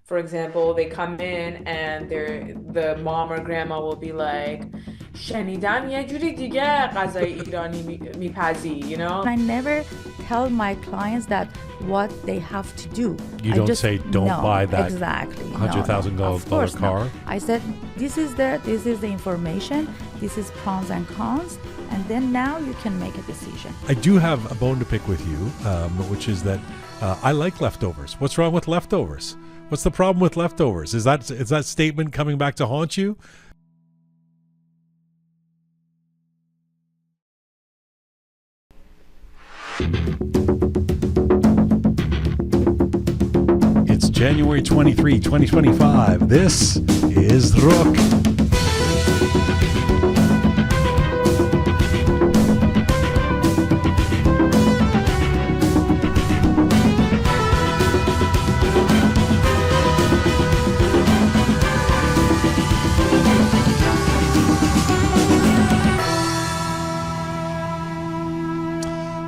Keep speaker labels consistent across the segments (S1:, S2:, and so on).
S1: For example, they come in and the mom or grandma will be like, شنیدم یه جوری دیگه غذای ایرانی میپزی, you know?
S2: I never tell my clients that what they have to do.
S3: You
S2: I
S3: don't
S2: just,
S3: say don't
S2: no,
S3: buy that
S2: exactly.
S3: $100,000
S2: Of course
S3: car.
S2: not. I said this is the information, this is pros and cons, and then now you can make a decision.
S3: I do have a bone to pick with you, which is that I like leftovers. What's wrong with leftovers? What's the problem with leftovers? Is that statement coming back to haunt you? It's January 23, 2025. This is Roqe.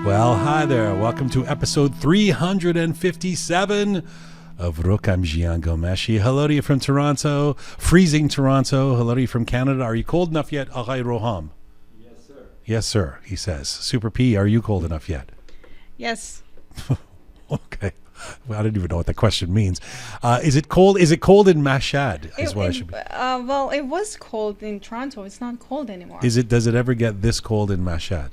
S3: Well, hi there. Welcome to episode 357 of Roqe. I'm Jian Gomeshi. Hello to you from Toronto, freezing Toronto. Hello to you from Canada. Are you cold enough yet, Aghay Roham?
S4: Yes, sir.
S3: Yes, sir, he says. Super P, are you cold enough yet?
S5: Yes.
S3: Okay. Well, I don't even know what that question means. Is it cold? Is it cold in Mashhad? Is what I should be.
S5: Well, it was cold in Toronto. It's not cold anymore.
S3: Is it? Does it ever get this cold in Mashhad?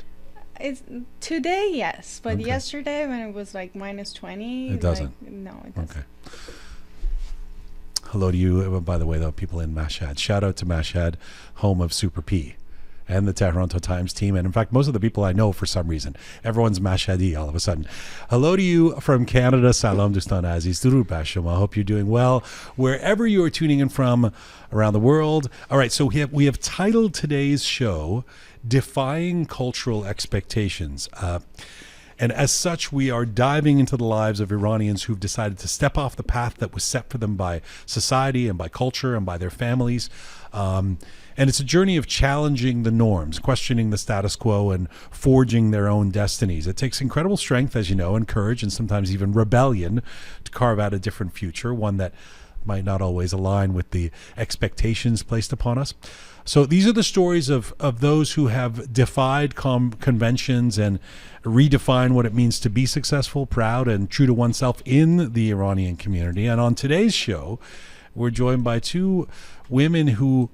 S5: It's today, yes, but
S3: Okay.
S5: yesterday when it was like minus 20,
S3: It doesn't.
S5: No, it doesn't.
S3: Okay. Hello to you. By the way, though, people in Mashhad. Shout out to Mashhad, home of Super P and the Toronto Times team. And in fact, most of the people I know for some reason. Everyone's Mashhadi all of a sudden. Hello to you from Canada. Salam Dustan Aziz. Durud Basham. I hope you're doing well wherever you are tuning in from around the world. All right, so we have titled today's show Defying Cultural Expectations. And as such, we are diving into the lives of Iranians who've decided to step off the path that was set for them by society and by culture and by their families. And it's a journey of challenging the norms, questioning the status quo, and forging their own destinies. It takes incredible strength, as you know, and courage, and sometimes even rebellion to carve out a different future, one that might not always align with the expectations placed upon us. So these are the stories of those who have defied conventions and redefined what it means to be successful, proud, and true to oneself in the Iranian community. And on today's show, we're joined by two women who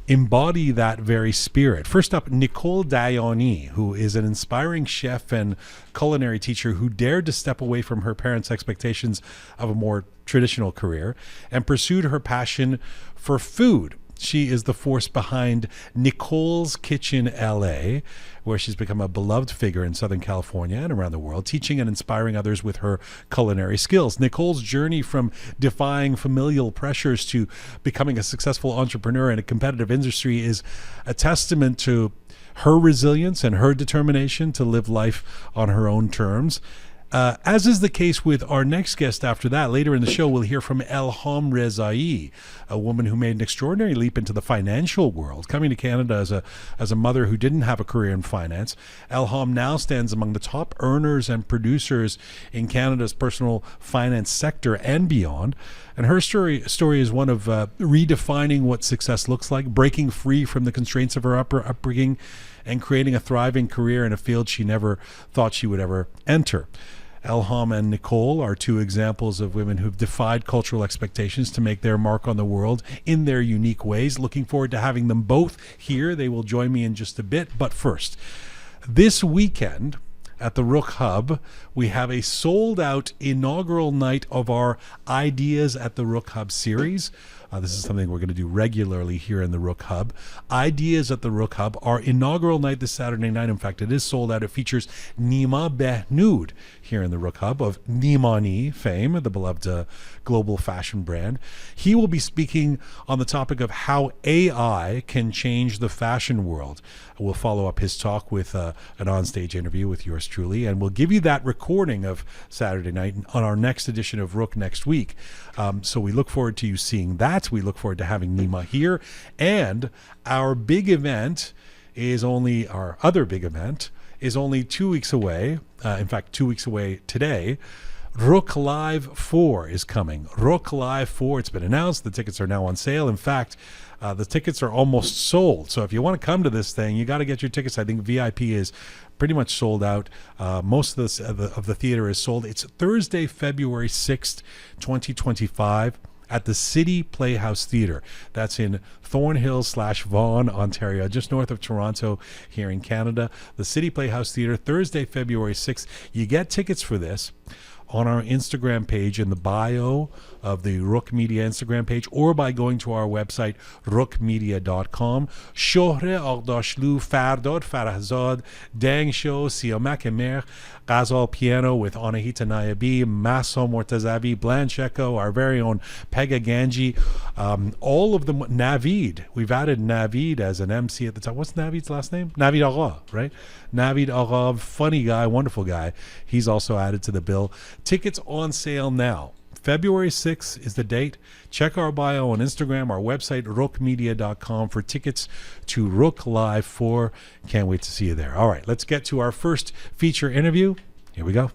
S3: embody that very spirit. First up, Nicole Dayani, who is an inspiring chef and culinary teacher who dared to step away from her parents' expectations of a more traditional career and pursued her passion for food. She is the force behind Nicole's Kitchen LA, where she's become a beloved figure in Southern California and around the world, teaching and inspiring others with her culinary skills. Nicole's journey from defying familial pressures to becoming a successful entrepreneur in a competitive industry is a testament to her resilience and her determination to live life on her own terms. As is the case with our next guest after that, later in the show, we'll hear from Elham Rezaei, a woman who made an extraordinary leap into the financial world, coming to Canada as a mother who didn't have a career in finance. Elham now stands among the top earners and producers in Canada's personal finance sector and beyond. And her story is one of redefining what success looks like, breaking free from the constraints of her upbringing, and creating a thriving career in a field she never thought she would ever enter. Elham and Nicole are two examples of women who've defied cultural expectations to make their mark on the world in their unique ways. Looking forward to having them both here. They will join me in just a bit. But first, this weekend at the Roqe Hub, we have a sold-out inaugural night of our Ideas at the Roqe Hub series. This is something we're going to do regularly here in the Roqe Hub. Ideas at the Roqe Hub, our inaugural night this Saturday night. In fact, it is sold out. It features Nima Behnood here in the Roqe Hub of Nimani fame, the beloved global fashion brand. He will be speaking on the topic of how AI can change the fashion world. We'll follow up his talk with an onstage interview with yours truly, and we'll give you that recording of Saturday night on our next edition of Roqe next week. So we look forward to you seeing that. We look forward to having Nima here. And our other big event is only 2 weeks away. In fact, 2 weeks away today. Roqe Live 4 is coming. Roqe Live 4, it's been announced. The tickets are now on sale. In fact, the tickets are almost sold. So if you want to come to this thing, you got to get your tickets. I think VIP is pretty much sold out. Most of the theater is sold. It's Thursday, February 6th, 2025. At the City Playhouse Theatre. That's in Thornhill/Vaughan, Ontario, just north of Toronto here in Canada. The City Playhouse Theatre, Thursday, February 6th. You get tickets for this on our Instagram page in the bio of the Roqe Media Instagram page, or by going to our website roqemedia.com. شهره آغداشلو، فرداد فرهزاد، دنگ شو، سیامک مر، Ghazal piano with Anahita Nayabi, Maso Mortazavi, Blancheco, our very own Pega Ganji, all of them. Navid, we've added Navid as an MC at the top. What's Navid's last name? Navid Agha, right? Navid Agha, funny guy, wonderful guy. He's also added to the bill. Tickets on sale now. February 6th is the date. Check our bio on Instagram, our website, roqemedia.com, for tickets to Roqe Live 4. Can't wait to see you there. All right, let's get to our first feature interview. Here we go.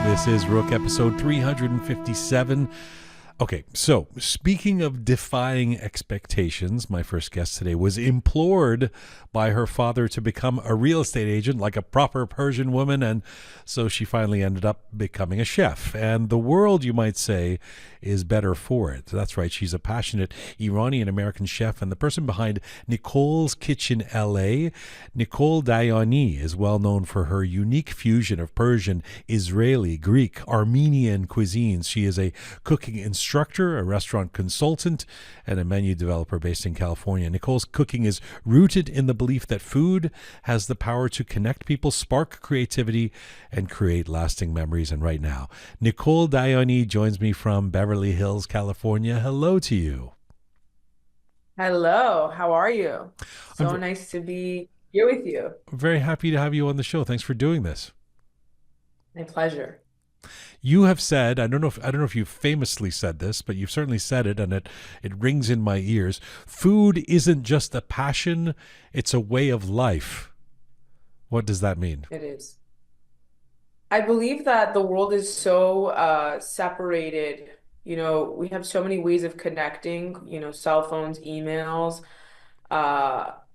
S3: This is Roqe episode 357. Okay, so speaking of defying expectations, my first guest today was implored by her father to become a real estate agent like a proper Persian woman, and so she finally ended up becoming a chef. And the world, you might say, is better for it. That's right, she's a passionate Iranian-American chef and the person behind Nicole's Kitchen LA. Nicole Dayani is well known for her unique fusion of Persian, Israeli, Greek, Armenian cuisines. She is a cooking instructor, a restaurant consultant, and a menu developer based in California. Nicole's cooking is rooted in the belief that food has the power to connect people, spark creativity, and create lasting memories. And right now, Nicole Dayani joins me from Beverly Hills, California. Hello to you.
S1: Hello, how are you? So nice to be here with you.
S3: Very happy to have you on the show. Thanks for doing this.
S1: My pleasure.
S3: You have said, I don't know if you famously said this, but you've certainly said it, and it rings in my ears. Food isn't just a passion, it's a way of life. What does that mean?
S1: It is. I believe that the world is so separated. You know, we have so many ways of connecting, cell phones, emails,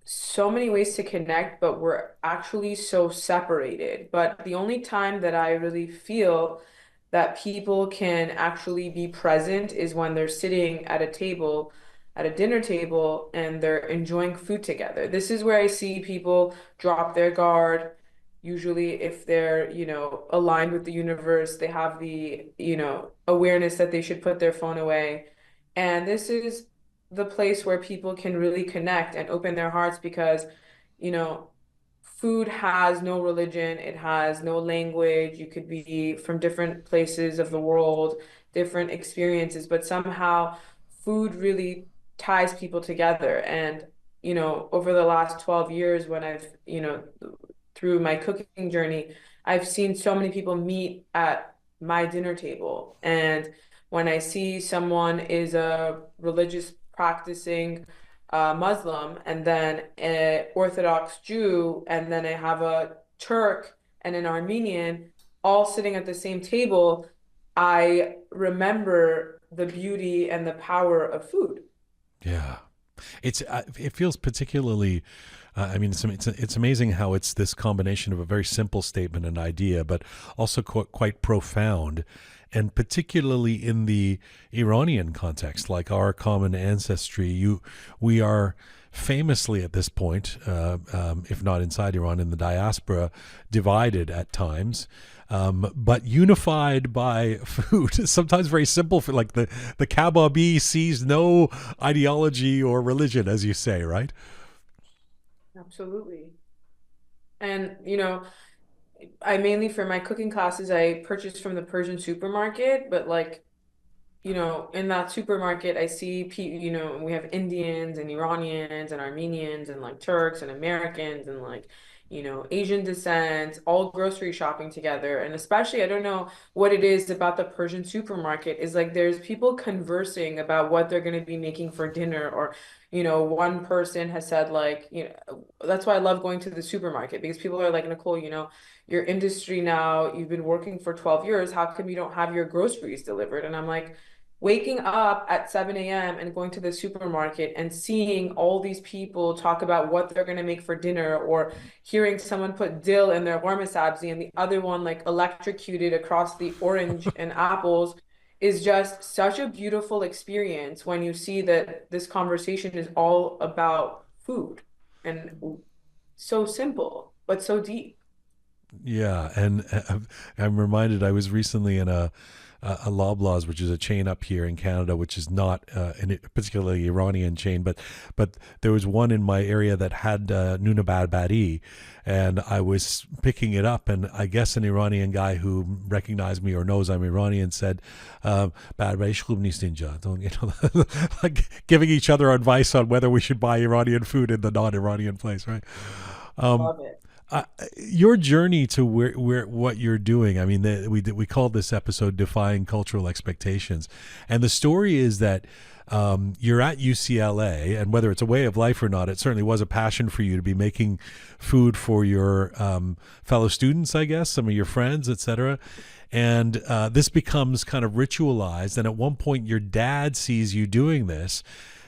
S1: so many ways to connect, but we're actually so separated. But the only time that I really feel that people can actually be present is when they're sitting at a table, at a dinner table, and they're enjoying food together. This is where I see people drop their guard. Usually, if they're, aligned with the universe, they have the, awareness that they should put their phone away. And this is the place where people can really connect and open their hearts because, you know, food has no religion, it has no language. You could be from different places of the world, different experiences, but somehow food really ties people together. And, over the last 12 years, when I've, through my cooking journey, I've seen so many people meet at my dinner table. And when I see someone is a religious practicing Muslim, and then an Orthodox Jew, and then I have a Turk and an Armenian all sitting at the same table, I remember the beauty and the power of food.
S3: Yeah. It feels particularly, it's amazing how it's this combination of a very simple statement and idea, but also quite profound, and particularly in the Iranian context, like our common ancestry. We are famously at this point, if not inside Iran, in the diaspora, divided at times. But unified by food, sometimes very simple. For like the kababi sees no ideology or religion, as you say, right?
S1: Absolutely. And, I mainly for my cooking classes, I purchase from the Persian supermarket, but in that supermarket, I see we have Indians and Iranians and Armenians and like Turks and Americans and like Asian descent, all grocery shopping together. And especially, I don't know what it is about the Persian supermarket, is like there's people conversing about what they're going to be making for dinner. Or, one person has said, like, that's why I love going to the supermarket, because people are like, Nicole, your industry now, you've been working for 12 years. How come you don't have your groceries delivered? And I'm like, waking up at 7 a.m. and going to the supermarket and seeing all these people talk about what they're going to make for dinner, or hearing someone put dill in their warma sabzi and the other one like electrocuted across the orange and apples, is just such a beautiful experience when you see that this conversation is all about food, and so simple, but so deep.
S3: Yeah, and I'm reminded I was recently in a Loblaws, which is a chain up here in Canada, which is not a particularly Iranian chain, but there was one in my area that had Nunabad Badi, and I was picking it up, and I guess an Iranian guy who recognized me or knows I'm Iranian said, "Bad Badi shkhub nist inja." Don't like giving each other advice on whether we should buy Iranian food in the non-Iranian place, right? Um,
S1: Love it.
S3: your journey to where what you're doing. I mean, we called this episode "Defying Cultural Expectations," and the story is that you're at UCLA, and whether it's a way of life or not, it certainly was a passion for you to be making food for your fellow students, I guess, some of your friends, etc. And this becomes kind of ritualized. And at one point, your dad sees you doing this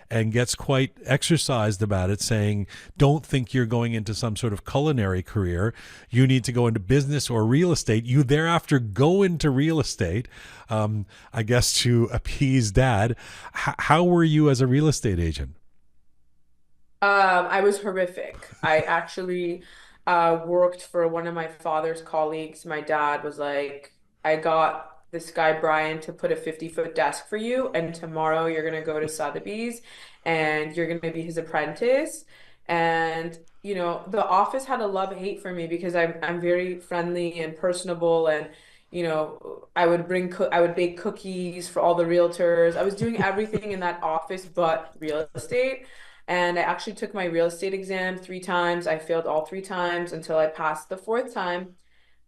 S3: and gets quite exercised about it, saying, don't think you're going into some sort of culinary career. You need to go into business or real estate. You thereafter go into real estate, I guess, to appease dad. How were you as a real estate agent?
S1: I was horrific. I actually worked for one of my father's colleagues. My dad was like, I got this guy Brian to put a 50-foot desk for you, and tomorrow you're gonna go to Sotheby's and you're gonna be his apprentice. And the office had a love-hate for me because I'm very friendly and personable, and I would bake cookies for all the realtors. I was doing everything in that office but real estate. And I actually took my real estate exam 3 times. I failed all 3 times until I passed the fourth time.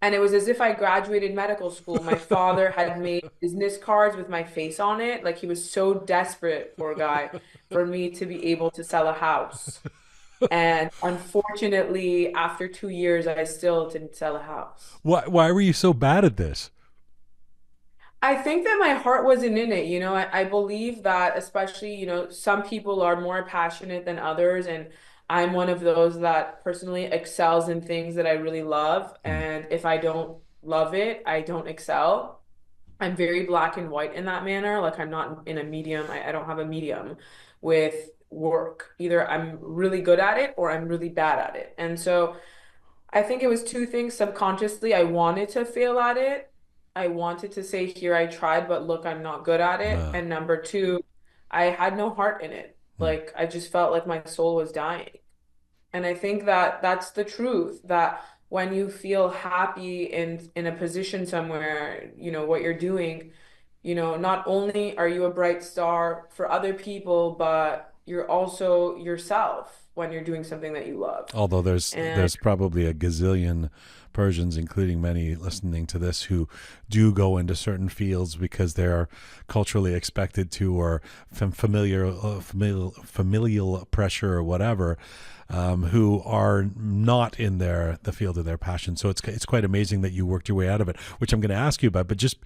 S1: And it was as if I graduated medical school. My father had made business cards with my face on it. Like, he was so desperate, poor guy, for me to be able to sell a house. And unfortunately, after 2 years, I still didn't sell a house.
S3: Why were you so bad at this?
S1: I think that my heart wasn't in it. I believe that, especially, some people are more passionate than others, and I'm one of those that personally excels in things that I really love.
S3: Hmm.
S1: And if I don't love it, I don't excel. I'm very black and white in that manner. Like, I'm not in a medium. I don't have a medium with work. Either I'm really good at it or I'm really bad at it. And so I think it was two things. Subconsciously, I wanted to fail at it. I wanted to say, here, I tried, but look, I'm not good at it.
S3: Uh,
S1: And number two, I had no heart in it.
S3: hmm.
S1: Like, I just felt like my soul was dying. And I think that that's the truth, that when you feel happy in a position somewhere, what you're doing, not only are you a bright star for other people, but you're also yourself when you're doing something that you love.
S3: Although there's
S1: And
S3: there's probably a gazillion Persians, including many listening to this, who do go into certain fields because they're culturally expected to, or familial pressure or whatever, who are not in the field of their passion. So it's quite amazing that you worked your way out of it, which I'm going to ask you about. But just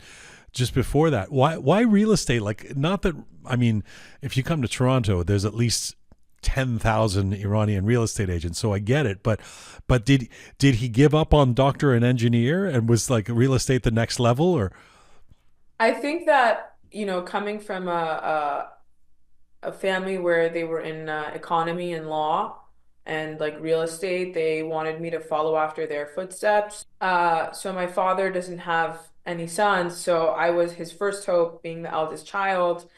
S3: before that, why real estate? Like, not that, I mean, if you come to Toronto, there's at least 10,000 Iranian real estate agents, so I get it. But did he give up on doctor and engineer and was like real estate the next level, or?
S1: I think that, coming from a family where they were in economy and law and like real estate, they wanted me to follow after their footsteps. So my father doesn't have any sons, so I was his first hope, being the eldest child.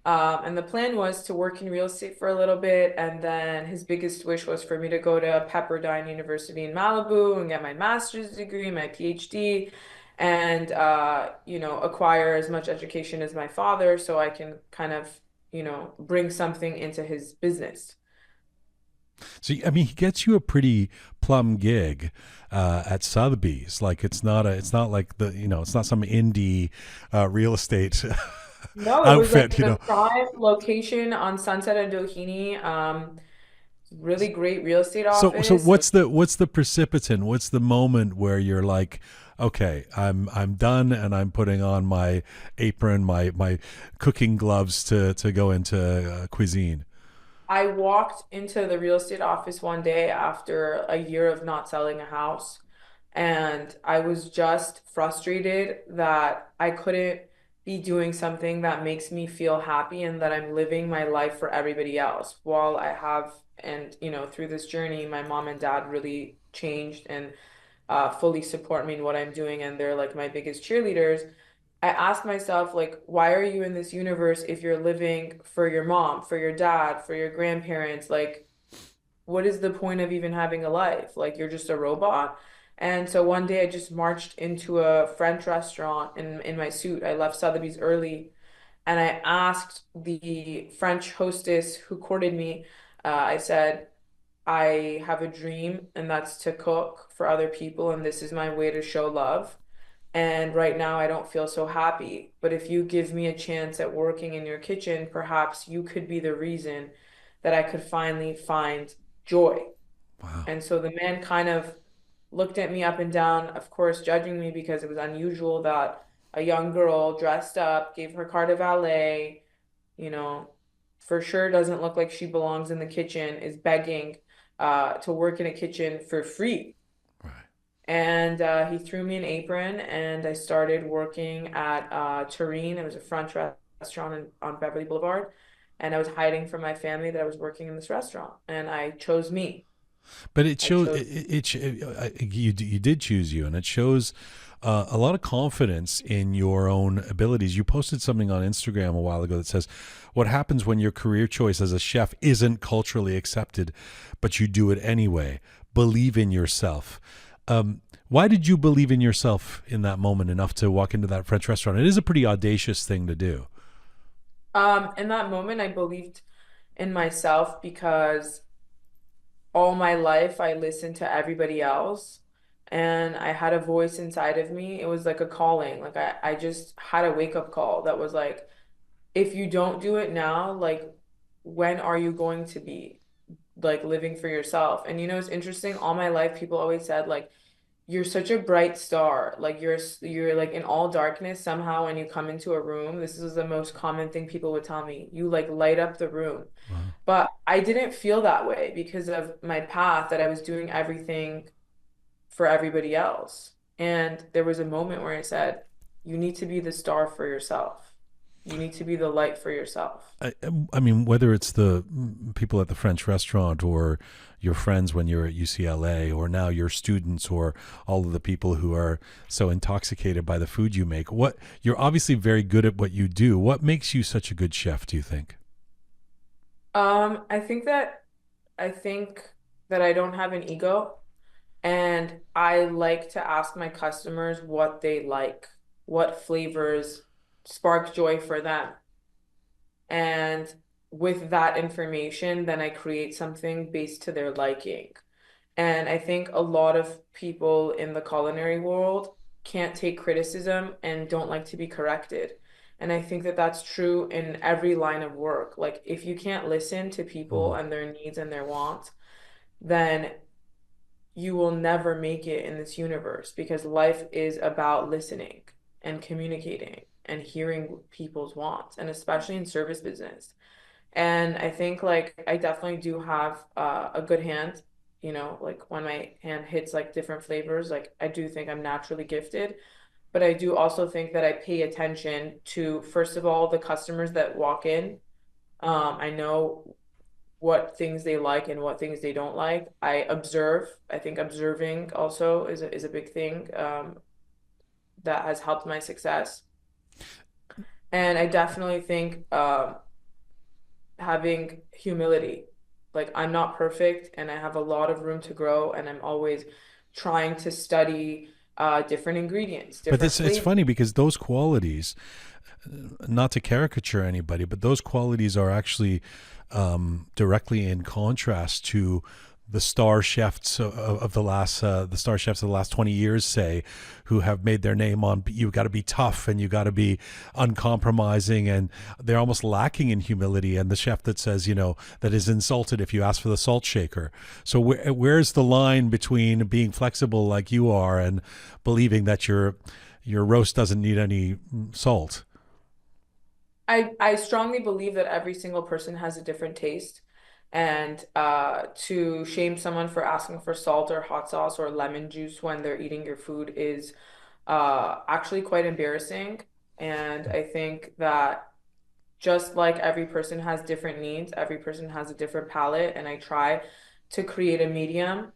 S1: And the plan was to work in real estate for a little bit, and then his biggest wish was for me to go to Pepperdine University in Malibu and get my master's degree, my PhD, and acquire as much education as my father so I can kind of, bring something into his business.
S3: So I mean, he gets you a pretty plum gig at Sotheby's. Like it's not like it's not some indie real estate
S1: No, it was like
S3: outfit.
S1: the prime location on Sunset and Doheny. Really great real estate
S3: So
S1: office.
S3: what's the precipitant? What's the moment where you're like, okay, I'm done, and I'm putting on my apron, my cooking gloves to go into cuisine.
S1: I walked into the real estate office one day after a year of not selling a house, and I was just frustrated that I couldn't be doing something that makes me feel happy and that I'm living my life for everybody else. While I have, and through this journey, my mom and dad really changed and fully support me in what I'm doing, and they're like my biggest cheerleaders. I asked myself, like, why are you in this universe if you're living for your mom, for your dad, for your grandparents? Like, what is the point of even having a life? Like, you're just a robot. And so one day I just marched into a French restaurant in my suit. I left Sotheby's early and I asked the French hostess who courted me, I said, I have a dream, and that's to cook for other people, and this is my way to show love. And right now, I don't feel so happy. But if you give me a chance at working in your kitchen, perhaps you could be the reason that I could finally find joy.
S3: Wow.
S1: And so the man kind of looked at me up and down, of course, judging me because it was unusual that a young girl dressed up, gave her car to valet, you know, for sure doesn't look like she belongs in the kitchen, is begging to work in a kitchen for free.
S3: Right.
S1: And he threw me an apron, and I started working at Tureen. It was a French restaurant on Beverly Boulevard. And I was hiding from my family that I was working in this restaurant. And I chose me.
S3: But it
S1: I
S3: shows
S1: chose,
S3: you did choose you, and it shows a lot of confidence in your own abilities. You posted something on Instagram a while ago that says, "What happens when your career choice as a chef isn't culturally accepted, but you do it anyway? Believe in yourself." Why did you believe in yourself in that moment enough to walk into that French restaurant? It is a pretty audacious thing to do.
S1: in that moment, I believed in myself because all my life I listened to everybody else and I had a voice inside of me. It was like a calling. Like I just had a wake-up call that was like, if you don't do it now, like when are you going to be like living for yourself? And it's interesting, all my life people always said like you're such a bright star. Like you're like in all darkness somehow when you come into a room. This is the most common thing people would tell me. You like light up the room.
S3: Wow.
S1: But I didn't feel that way because of my path that I was doing everything for everybody else. And there was a moment where I said, you need to be the star for yourself. You need to be the light for yourself.
S3: I mean, whether it's the people at the French restaurant or your friends when you're at UCLA or now your students or all of the people who are so intoxicated by the food you make, you're obviously very good at what you do. What makes you such a good chef, do you think?
S1: I think that I don't have an ego and I like to ask my customers what they like, what flavors spark joy for them. And with that information, then I create something based to their liking. And I think a lot of people in the culinary world can't take criticism and don't like to be corrected. And I think that that's true in every line of work. Like, if you can't listen to people
S3: Mm.
S1: and their needs and their wants, then you will never make it in this universe because life is about listening and communicating and hearing people's wants, and especially in service business. And I think like I definitely do have a good hand, like when my hand hits like different flavors, like I do think I'm naturally gifted, but I do also think that I pay attention to, first of all, the customers that walk in. I know what things they like and what things they don't like. I observe. I think observing also is a big thing that has helped my success. And I definitely think having humility. Like I'm not perfect and I have a lot of room to grow and I'm always trying to study different ingredients,
S3: But
S1: different
S3: it's
S1: flavors.
S3: funny because those qualities, not to caricature anybody, but those qualities are actually directly in contrast to the star chefs of the star chefs of the last 20 years, say, who have made their name on you got to be tough and you got to be uncompromising, and they're almost lacking in humility. And the chef that says, that is insulted if you ask for the salt shaker. So where's the line between being flexible like you are and believing that your roast doesn't need any salt?
S1: I strongly believe that every single person has a different taste. And to shame someone for asking for salt or hot sauce or lemon juice when they're eating your food is actually quite embarrassing. And I think that just like every person has different needs, every person has a different palate, and I try to create a medium,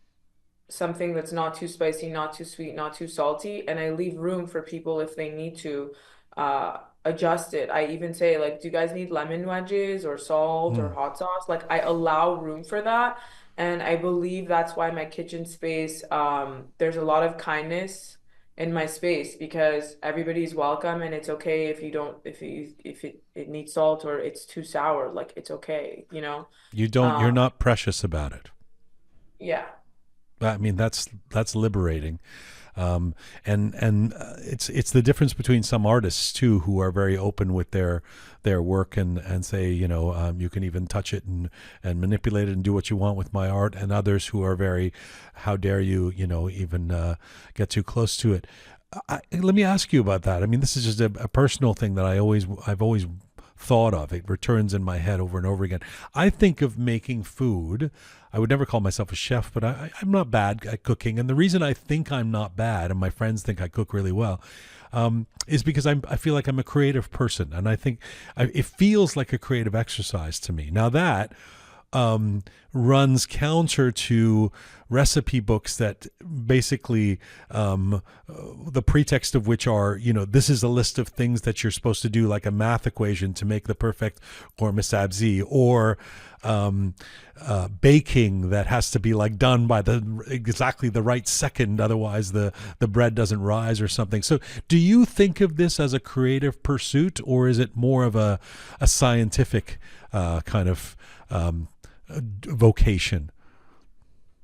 S1: something that's not too spicy, not too sweet, not too salty, and I leave room for people if they need to adjust it. I even say like, do you guys need lemon wedges or salt or
S3: Mm.
S1: hot sauce? Like I allow room for that, and I believe that's why my kitchen space, there's a lot of kindness in my space because everybody's welcome and it's okay if you don't if it needs salt or it's too sour, like it's okay, you know?
S3: You're
S1: Um,
S3: not precious about it.
S1: yeah.
S3: I mean, that's liberating. And it's the difference between some artists too, who are very open with their work and say, you can even touch it and manipulate it and do what you want with my art, and others who are very, how dare you, even get too close to it. Let me ask you about that. I mean, this is just a personal thing that I've always thought of. It returns in my head over and over again. I think of making food. I would never call myself a chef, but I'm not bad at cooking. And the reason I think I'm not bad, and my friends think I cook really well, is because I feel like I'm a creative person. And I think it feels like a creative exercise to me. Now that runs counter to recipe books that basically the pretext of which are, this is a list of things that you're supposed to do, like a math equation to make the perfect gourmet sabzi, or baking that has to be like done by exactly the right second, otherwise the bread doesn't rise or something. So do you think of this as a creative pursuit, or is it more of a scientific kind of vocation?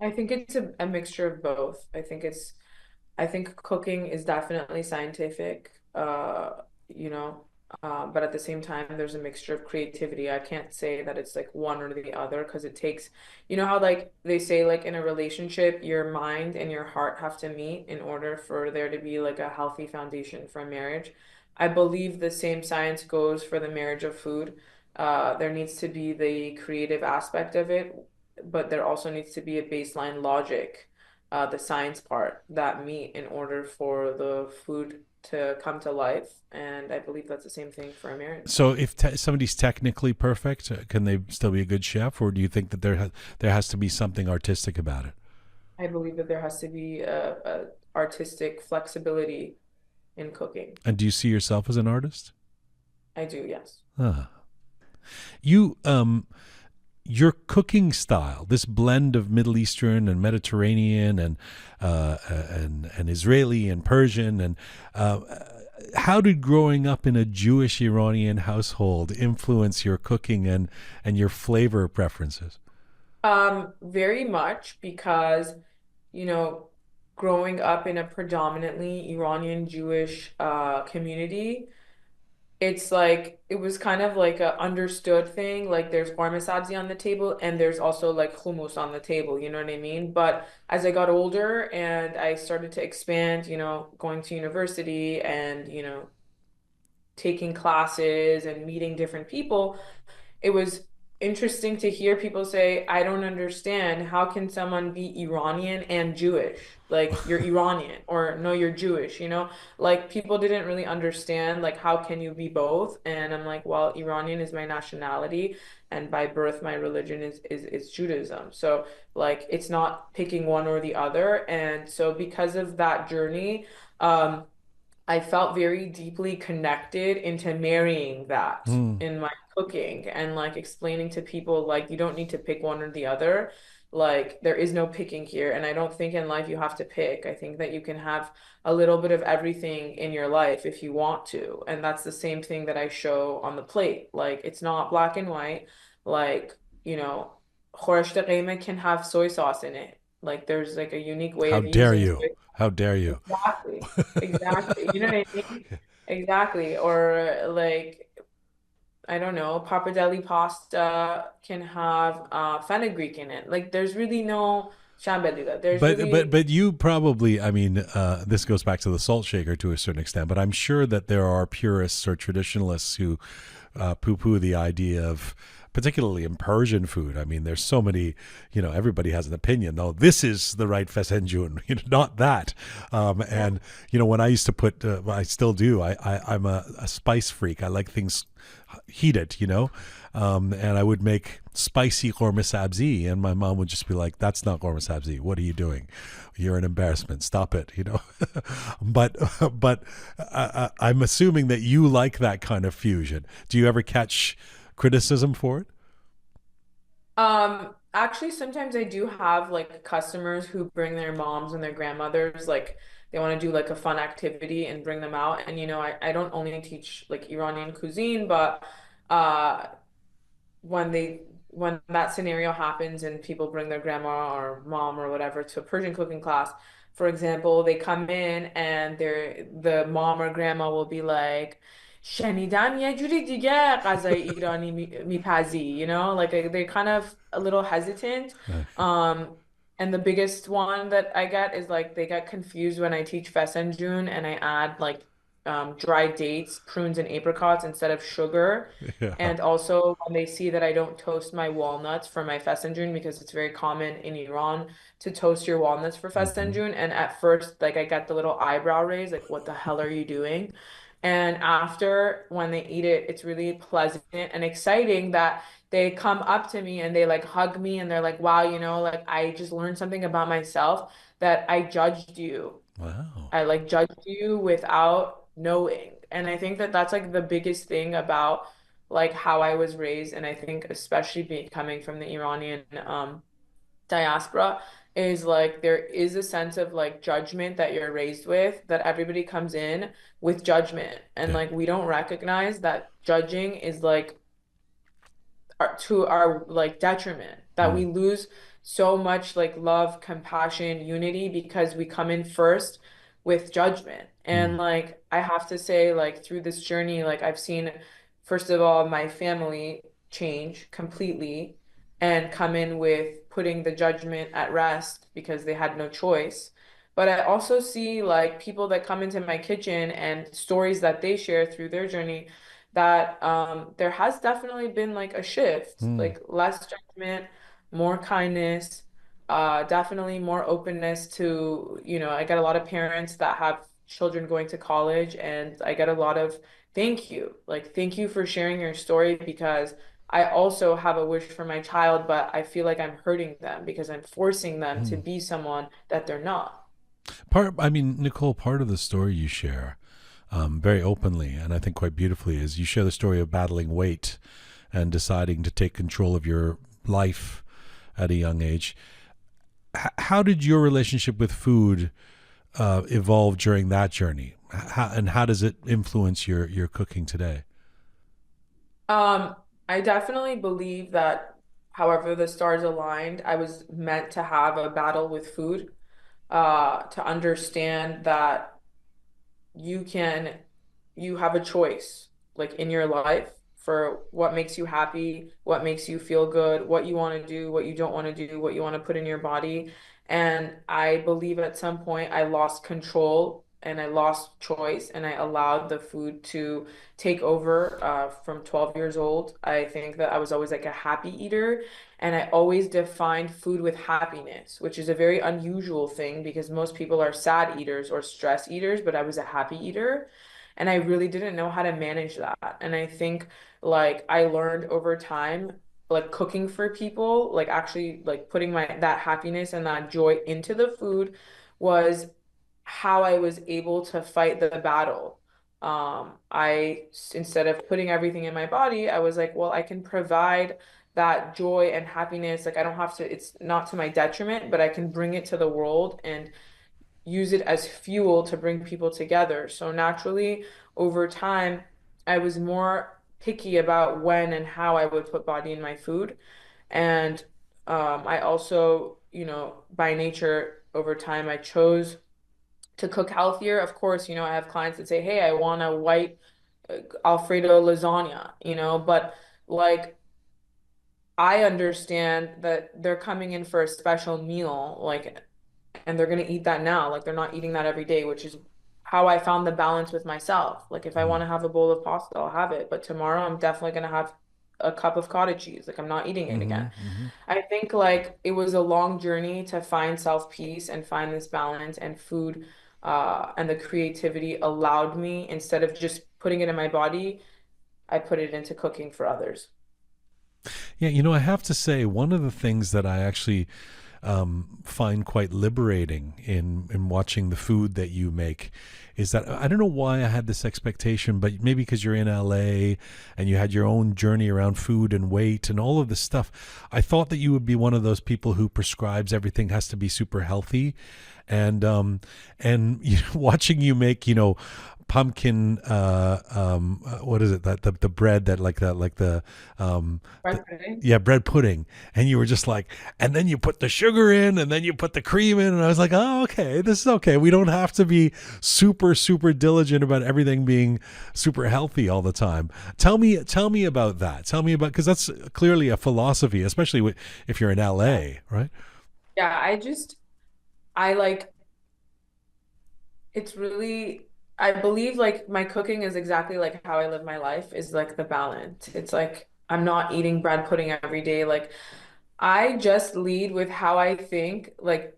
S1: I think it's a mixture of both. I think cooking is definitely scientific, you know, but at the same time, there's a mixture of creativity. I can't say that it's like one or the other because it takes, you know how like they say like in a relationship, your mind and your heart have to meet in order for there to be like a healthy foundation for a marriage. I believe the same science goes for the marriage of food. There needs to be the creative aspect of it, but there also needs to be a baseline logic, the science part that meet in order for the food to come to life. And I believe that's the same thing for a marriage.
S3: So if somebody's technically perfect, can they still be a good chef, or do you think that there has to be something artistic about it?
S1: I believe that there has to be a artistic flexibility in cooking.
S3: And do you see yourself as an artist?
S1: I do, yes.
S3: Ah. You your cooking style, this blend of Middle Eastern and Mediterranean and Israeli and Persian, and how did growing up in a Jewish Iranian household influence your cooking and your flavor preferences?
S1: Very much because, you know, growing up in a predominantly Iranian Jewish community, it's like it was kind of like a understood thing. Like there's ghormeh sabzi on the table and there's also like hummus on the table, you know what I mean? But as I got older and I started to expand, you know, going to university and, you know, taking classes and meeting different people, it was interesting to hear people say, I don't understand. How can someone be Iranian and Jewish? Like you're Iranian or no, you're Jewish, you know? Like people didn't really understand like how can you be both? And I'm like, well, Iranian is my nationality and by birth my religion is Judaism. So like it's not picking one or the other. And so because of that journey, I felt very deeply connected into marrying that
S3: Mm.
S1: in my cooking and like explaining to people like you don't need to pick one or the other. Like there is no picking here. And I don't think in life you have to pick. I think that you can have a little bit of everything in your life if you want to. And that's the same thing that I show on the plate. Like it's not black and white. Like you know, خورشت قیمه can have soy sauce in it. Like there's like a unique way
S3: How
S1: of
S3: dare
S1: using
S3: you?
S1: soy.
S3: How dare you?
S1: Exactly. Exactly. You know what I mean? Exactly. Or like I don't know, pappardelle pasta can have fenugreek in it. Like there's really no shambadila. There's really
S3: But you probably, I mean, this goes back to the salt shaker to a certain extent, but I'm sure that there are purists or traditionalists who poo-poo the idea of, particularly in Persian food. I mean, there's so many, everybody has an opinion. No, this is the right Fessenjoon, not that.
S1: yeah.
S3: And when I used to put, I still do. I'm a spice freak. I like things heated, and I would make spicy ghormeh sabzi, and my mom would just be like, "That's not ghormeh sabzi. What are you doing? You're an embarrassment. Stop it." but I'm assuming that you like that kind of fusion. Do you ever catch criticism for it?
S1: Actually, sometimes I do have like customers who bring their moms and their grandmothers, like they want to do like a fun activity and bring them out. And I don't only teach like Iranian cuisine, but uh when when that scenario happens and people bring their grandma or mom or whatever to a Persian cooking class, for example, they come in and the mom or grandma will be like, شنیدم یه جوری دیگه غذای ایرانی میپزی, like they're kind of a little hesitant. Um, and the biggest one that I get is like they get confused when I teach Fessenjoon and I add like dried dates, prunes, and apricots instead of sugar.
S3: Yeah.
S1: And also when they see that I don't toast my walnuts for my Fessenjoon because it's very common in Iran to toast your walnuts for
S3: Hmm.
S1: Fessenjoon. And at first, like I get the little eyebrow raise, like what the hell are you doing? And after when they eat it, it's really pleasant and exciting that they come up to me and they like hug me and they're like, wow, like I just learned something about myself that I judged you.
S3: Wow.
S1: I like judged you without knowing. And I think that that's like the biggest thing about like how I was raised. And I think especially coming from the Iranian diaspora is like there is a sense of like judgment that you're raised with, that everybody comes in with judgment. And
S3: Yeah.
S1: like we don't recognize that judging is like to our like detriment, that
S3: Mm.
S1: we lose so much like love, compassion, unity because we come in first with judgment.
S3: Mm.
S1: And like I have to say, like through this journey, like I've seen, first of all, my family change completely and come in with putting the judgment at rest because they had no choice. But I also see like people that come into my kitchen and stories that they share through their journey, that there has definitely been like a shift,
S3: Mm.
S1: like less judgment, more kindness, definitely more openness to, I get a lot of parents that have children going to college, and I get a lot of thank you. Like, thank you for sharing your story because I also have a wish for my child, but I feel like I'm hurting them because I'm forcing them to
S3: Mm.
S1: be someone that they're not.
S3: I mean, Nicole, part of the story you share very openly, and I think quite beautifully, is you share the story of battling weight and deciding to take control of your life at a young age. How did your relationship with food evolve during that journey? And how does it influence your cooking today?
S1: Um, I definitely believe that however the stars aligned, I was meant to have a battle with food, to understand that you can you have a choice like in your life for what makes you happy, what makes you feel good, what you want to do, what you don't want to do, what you want to put in your body. And I believe at some point I lost control and I lost choice and I allowed the food to take over from 12 years old. I think that I was always like a happy eater and I always defined food with happiness, which is a very unusual thing because most people are sad eaters or stress eaters, but I was a happy eater. And I really didn't know how to manage that. And I think like I learned over time, like cooking for people, like actually like putting that happiness and that joy into the food was how I was able to fight the battle. Instead of putting everything in my body, I was like, well, I can provide that joy and happiness. Like I don't have to, it's not to my detriment, but I can bring it to the world and use it as fuel to bring people together. So naturally, over time, I was more picky about when and how I would put body in my food. And I also, by nature, over time, I chose to cook healthier. Of course, I have clients that say, "Hey, I want a white Alfredo lasagna," but like I understand that they're coming in for a special meal, like, and they're gonna eat that now. Like they're not eating that every day, which is how I found the balance with myself. Like if I want
S3: Mm,
S1: to have a bowl of pasta, I'll have it. But tomorrow I'm definitely gonna have a cup of cottage cheese. Like I'm not eating it
S3: hmm
S1: again.
S3: hmm
S1: I think like it was a long journey to find self-peace and find this balance and food and the creativity allowed me instead of just putting it in my body, I put it into cooking for others.
S3: Yeah, I have to say, one of the things that I actually find quite liberating in watching the food that you make is that I don't know why I had this expectation, but maybe because you're in LA and you had your own journey around food and weight and all of this stuff, I thought that you would be one of those people who prescribes everything has to be super healthy, and watching you make pumpkin what is it, that the bread that like the
S1: Bread pudding.
S3: yeah, bread pudding, and you were just like, and then you put the sugar in and then you put the cream in, and I was like, oh, okay, this is okay, we don't have to be super diligent about everything being super healthy all the time. Tell me about that. Tell me about, because that's clearly a philosophy, especially if you're in
S1: Yeah.
S3: LA, right?
S1: Yeah, I like it's really I believe like my cooking is exactly like how I live my life is like the balance. It's like I'm not eating bread pudding every day. Like I just lead with how I think, like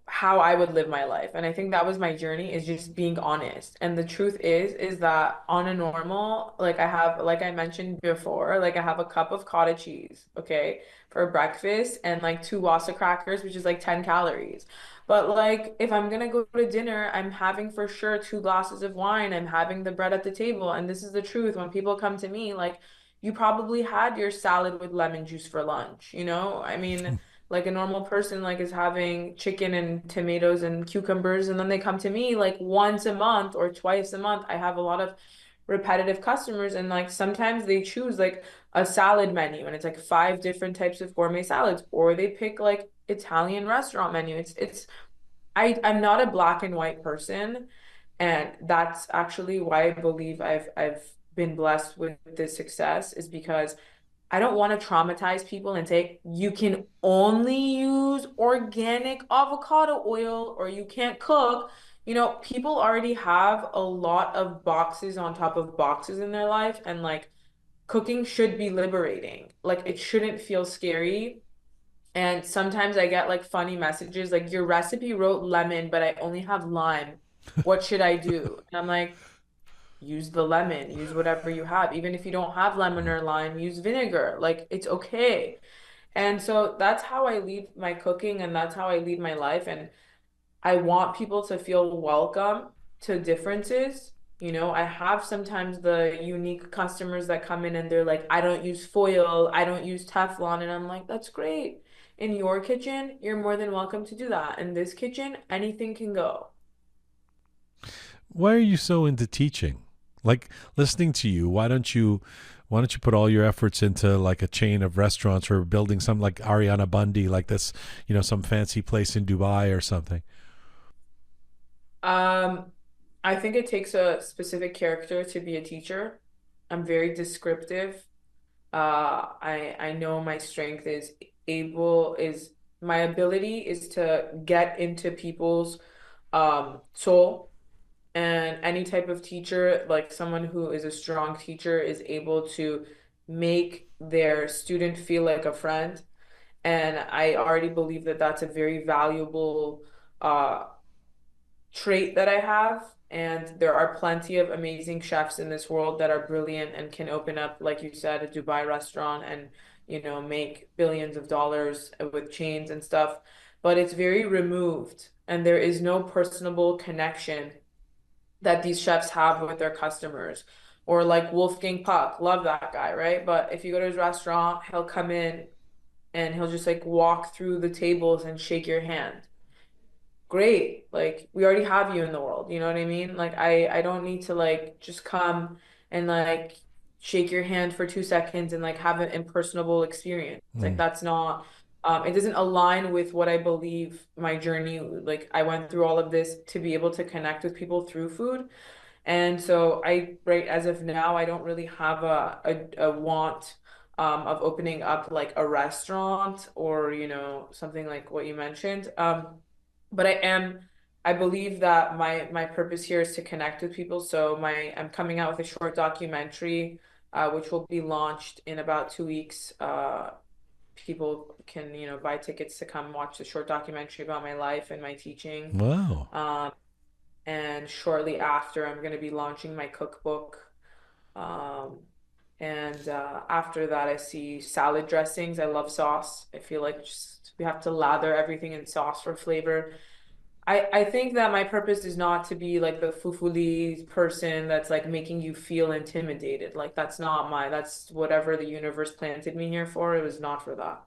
S1: how I would live my life. And I think that was my journey is just being honest. And the truth is that on a normal, like I have, like I mentioned before, like I have a cup of cottage cheese, okay, for breakfast and like two Wassa crackers, which is like 10 calories. But like if I'm gonna go to dinner, I'm having for sure two glasses of wine. I'm having the bread at the table. And this is the truth. When people come to me, like you probably had your salad with lemon juice for lunch, you know? I mean, like a normal person like is having chicken and tomatoes and cucumbers and then they come to me like once a month or twice a month. I have a lot of repetitive customers and like sometimes they choose like a salad menu and it's like five different types of gourmet salads or they pick like Italian restaurant menu. I'm not a black and white person, and that's actually why I believe I've been blessed with this success is because I don't want to traumatize people and say you can only use organic avocado oil or you can't cook. People already have a lot of boxes on top of boxes in their life, and like cooking should be liberating. Like it shouldn't feel scary. And sometimes I get like funny messages like your recipe wrote lemon, but I only have lime. What should I do? And I'm like, use the lemon, use whatever you have. Even if you don't have lemon or lime, use vinegar. Like it's okay. And so that's how I lead my cooking and that's how I lead my life. And I want people to feel welcome to differences. I have sometimes the unique customers that come in and they're like, I don't use foil, I don't use Teflon. And I'm like, that's great. In your kitchen, you're more than welcome to do that. In this kitchen, anything can go.
S3: Why are you so into teaching? Like, listening to you, why don't you put all your efforts into like a chain of restaurants or building some like Ariana Bundy, like this, some fancy place in Dubai or something?
S1: Um, I think it takes a specific character to be a teacher. I'm very descriptive. I know my strength is my ability is to get into people's soul, and any type of teacher, like someone who is a strong teacher, is able to make their student feel like a friend. And I already believe that that's a very valuable uh trait that I have. And there are plenty of amazing chefs in this world that are brilliant and can open up, like you said, a Dubai restaurant and, make billions of dollars with chains and stuff. But it's very removed and there is no personable connection that these chefs have with their customers. Or like Wolfgang Puck, love that guy, right? But if you go to his restaurant, he'll come in and he'll just like walk through the tables and shake your hand. Great. Like we already have you in the world. You know what I mean? Like I don't need to like just come and like shake your hand for 2 seconds and like have an impersonable experience. Like
S3: Mm.
S1: that's not it doesn't align with what I believe my journey, like I went through all of this to be able to connect with people through food. And so right as of now, I don't really have a want of opening up like a restaurant or, something like what you mentioned. But I believe that my purpose here is to connect with people. So I'm coming out with a short documentary, which will be launched in about 2 weeks. People can, buy tickets to come watch the short documentary about my life and my teaching.
S3: Wow.
S1: Um, and shortly after, I'm going to be launching my cookbook. Um, and after that, I see salad dressings. I love sauce. I feel like just we have to lather everything in sauce for flavor. I think that my purpose is not to be like the fufuli person that's like making you feel intimidated. Like that's whatever the universe planted me here for. It was not for that.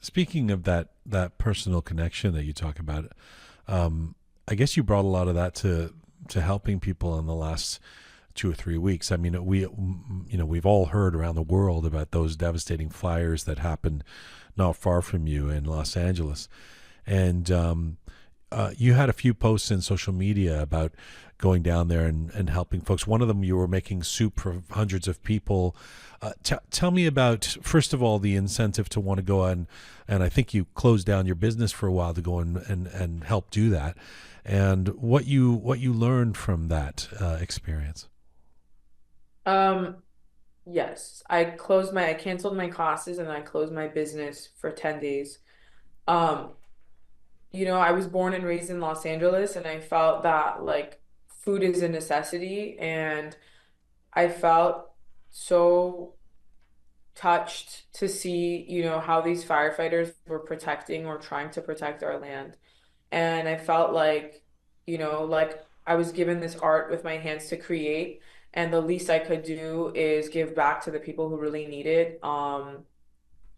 S3: Speaking of that personal connection that you talk about, um, I guess you brought a lot of that to helping people in the last 2 or 3 weeks. I mean, we've all heard around the world about those devastating fires that happened not far from you in Los Angeles, and you had a few posts in social media about going down there and helping folks. One of them, you were making soup for hundreds of people. Tell me about, first of all, the incentive to want to go on, and I think you closed down your business for a while to go and help do that, and what you learned from that experience.
S1: Um, yes, I canceled my classes and I closed my business for 10 days. Um, I was born and raised in Los Angeles and I felt that like food is a necessity and I felt so touched to see, how these firefighters were protecting or trying to protect our land. And I felt like, like I was given this art with my hands to create, and the least I could do is give back to the people who really need it.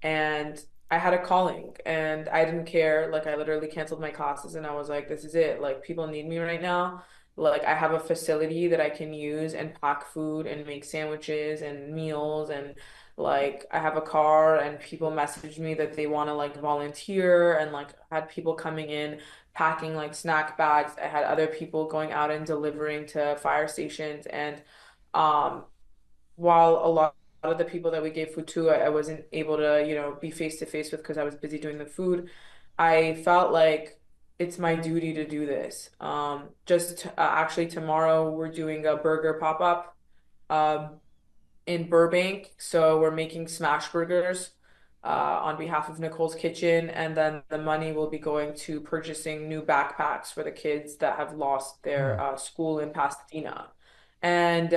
S1: And I had a calling and I didn't care. Like I literally canceled my classes and I was like, this is it. Like people need me right now. Like I have a facility that I can use and pack food and make sandwiches and meals and like I have a car and people messaged me that they want to like volunteer and like had people coming in packing like snack bags. I had other people going out and delivering to fire stations and um while a lot of the people that we gave food to, I wasn't able to, be face to face with because I was busy doing the food. I felt like it's my duty to do this. Just actually tomorrow we're doing a burger pop-up um, in Burbank. So we're making smash burgers on behalf of Nicole's Kitchen, and then the money will be going to purchasing new backpacks for the kids that have lost their
S3: Hmm.
S1: school in Pasadena. And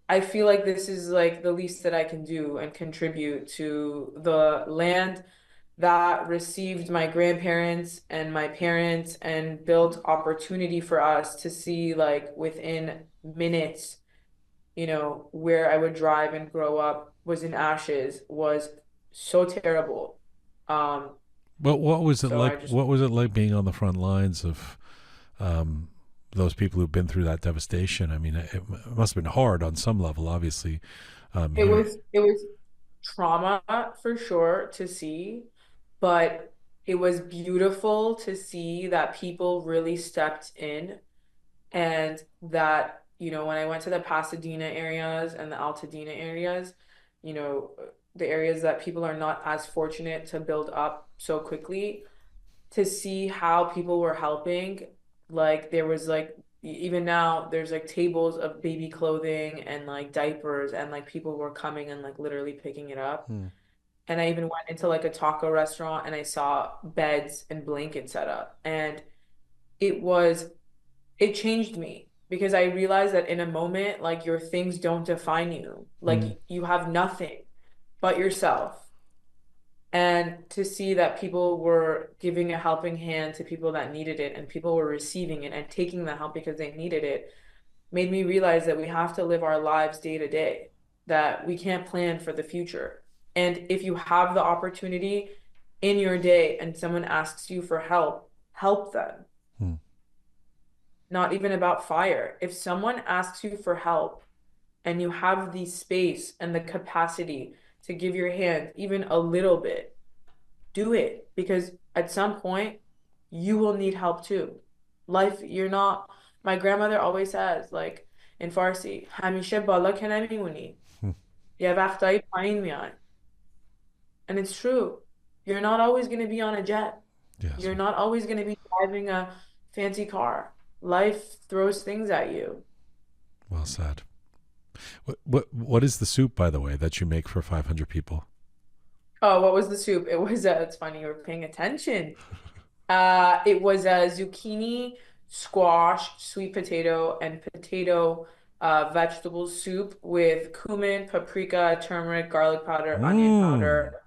S1: I feel like this is like the least that I can do and contribute to the land that received my grandparents and my parents and built opportunity for us to see like within minutes, where I would drive and grow up was in ashes was so terrible. Um,
S3: But what was it
S1: so
S3: like?
S1: I just
S3: What was it like being on the front lines of um, those people who've been through that devastation? I mean, it must have been hard on some level, obviously.
S1: it
S3: Here,
S1: was trauma for sure to see, but it was beautiful to see that people really stepped in and that, when I went to the Pasadena areas and the Altadena areas, you know, the areas that people are not as fortunate to build up so quickly, to see how people were helping. Like there was like even now there's like tables of baby clothing and like diapers and like people were coming and like literally picking it up.
S3: hmm.
S1: And I even went into like a taco restaurant and I saw beds and blankets set up. And it was, it changed me because I realized that in a moment, like your things don't define you.
S3: Hmm.
S1: Like you have nothing but yourself. And to see that people were giving a helping hand to people that needed it and people were receiving it and taking the help because they needed it made me realize that we have to live our lives day to day, that we can't plan for the future. And if you have the opportunity in your day and someone asks you for help, help them.
S3: Hmm.
S1: Not even about fire. If someone asks you for help and you have the space and the capacity to give your hand even a little bit, do it because at some point you will need help too. Life, you're not, my grandmother always says, like in Farsi, همیشه بالا که نمیمونی. یه وقتایی پایین میای. And it's true. You're not always going to be on a jet.
S3: Yes.
S1: You're not always going to be driving a fancy car. Life throws things at you.
S3: Well said. What is the soup, by the way, that you make for 500 people?
S1: Oh, what was the soup? It was it's funny you were paying attention. It was a zucchini, squash, sweet potato, and potato vegetable soup with cumin, paprika, turmeric, garlic powder, onion powder,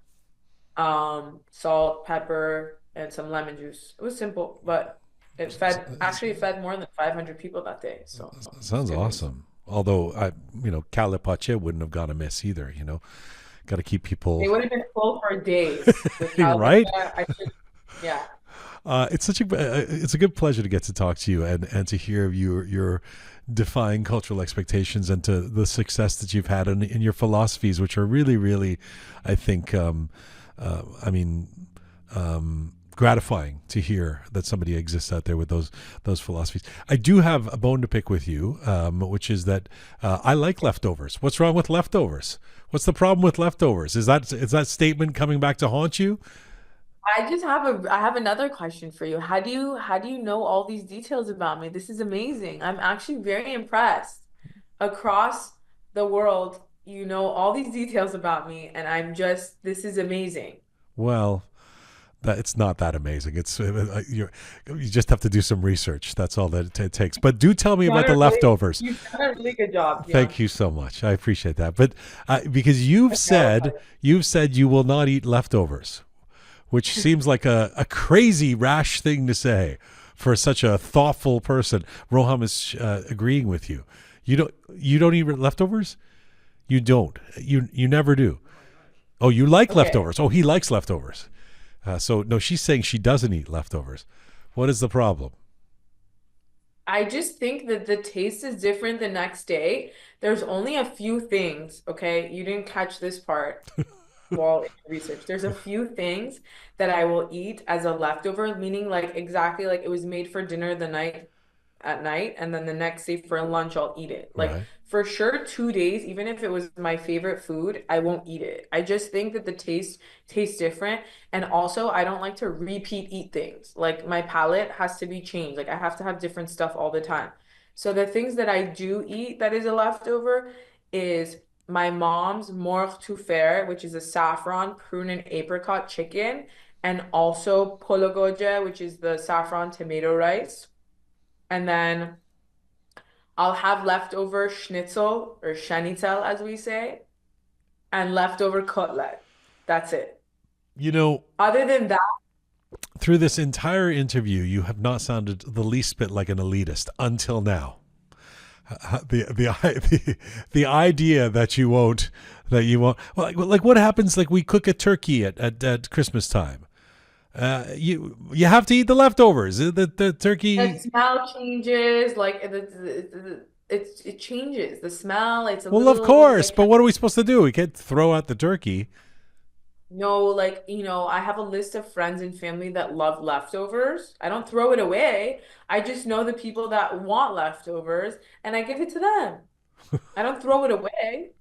S1: salt, pepper, and some lemon juice. It was simple, but it fed more than 500 people that day. So
S3: sounds awesome. Although kale pache wouldn't have gone amiss either. Got to keep people.
S1: They would have been full for days.
S3: Right?
S1: Yeah.
S3: It's a good pleasure to get to talk to you and to hear your defying cultural expectations and to the success that you've had in your philosophies, which are really, really, I think, gratifying to hear that somebody exists out there with those philosophies. I do have a bone to pick with you, which is that I like leftovers. What's wrong with leftovers? What's the problem with leftovers? Is that statement coming back to haunt you?
S1: I have another question for you. How do you know all these details about me? This is amazing. I'm actually very impressed. Across the world, you know all these details about me, and this is amazing.
S3: Well, it's not that amazing. You just have to do some research. That's all that it takes. But do tell me about the leftovers.
S1: You've done a really good job. Yeah.
S3: Thank you so much. I appreciate that. But because you've said you will not eat leftovers, which seems like a crazy rash thing to say for such a thoughtful person. Roham is agreeing with you. You don't eat leftovers? You don't. You never do. Oh, you like leftovers. Oh, he likes leftovers. So no, she's saying she doesn't eat leftovers. What is the problem?
S1: I just think that the taste is different the next day. There's only a few things, okay? You didn't catch this part while in research. There's a few things that I will eat as a leftover, meaning like exactly like it was made for dinner at night, and then the next day for lunch I'll eat it. Like
S3: Right.
S1: for sure 2 days, even if it was my favorite food, I won't eat it. I just think that the taste tastes different. And also I don't like to repeat eat things. Like my palate has to be changed. Like I have to have different stuff all the time. So the things that I do eat that is a leftover is my mom's morch tufer, which is a saffron, prune, and apricot chicken, and also pologoje, which is the saffron tomato rice. And then I'll have leftover schnitzel or schnitzel, as we say, and leftover cutlet. That's it. Other than that,
S3: Through this entire interview, you have not sounded the least bit like an elitist until now. The idea that you won't like what happens, like we cook a turkey at Christmas time. You have to eat the leftovers. The turkey.
S1: the smell changes, like it changes. The smell, it's a
S3: Well, of
S1: little
S3: course,
S1: like
S3: but what are we supposed to do? We can't throw out the turkey.
S1: no, like, I have a list of friends and family that love leftovers. I don't throw it away. I just know the people that want leftovers and I give it to them. I don't throw it away.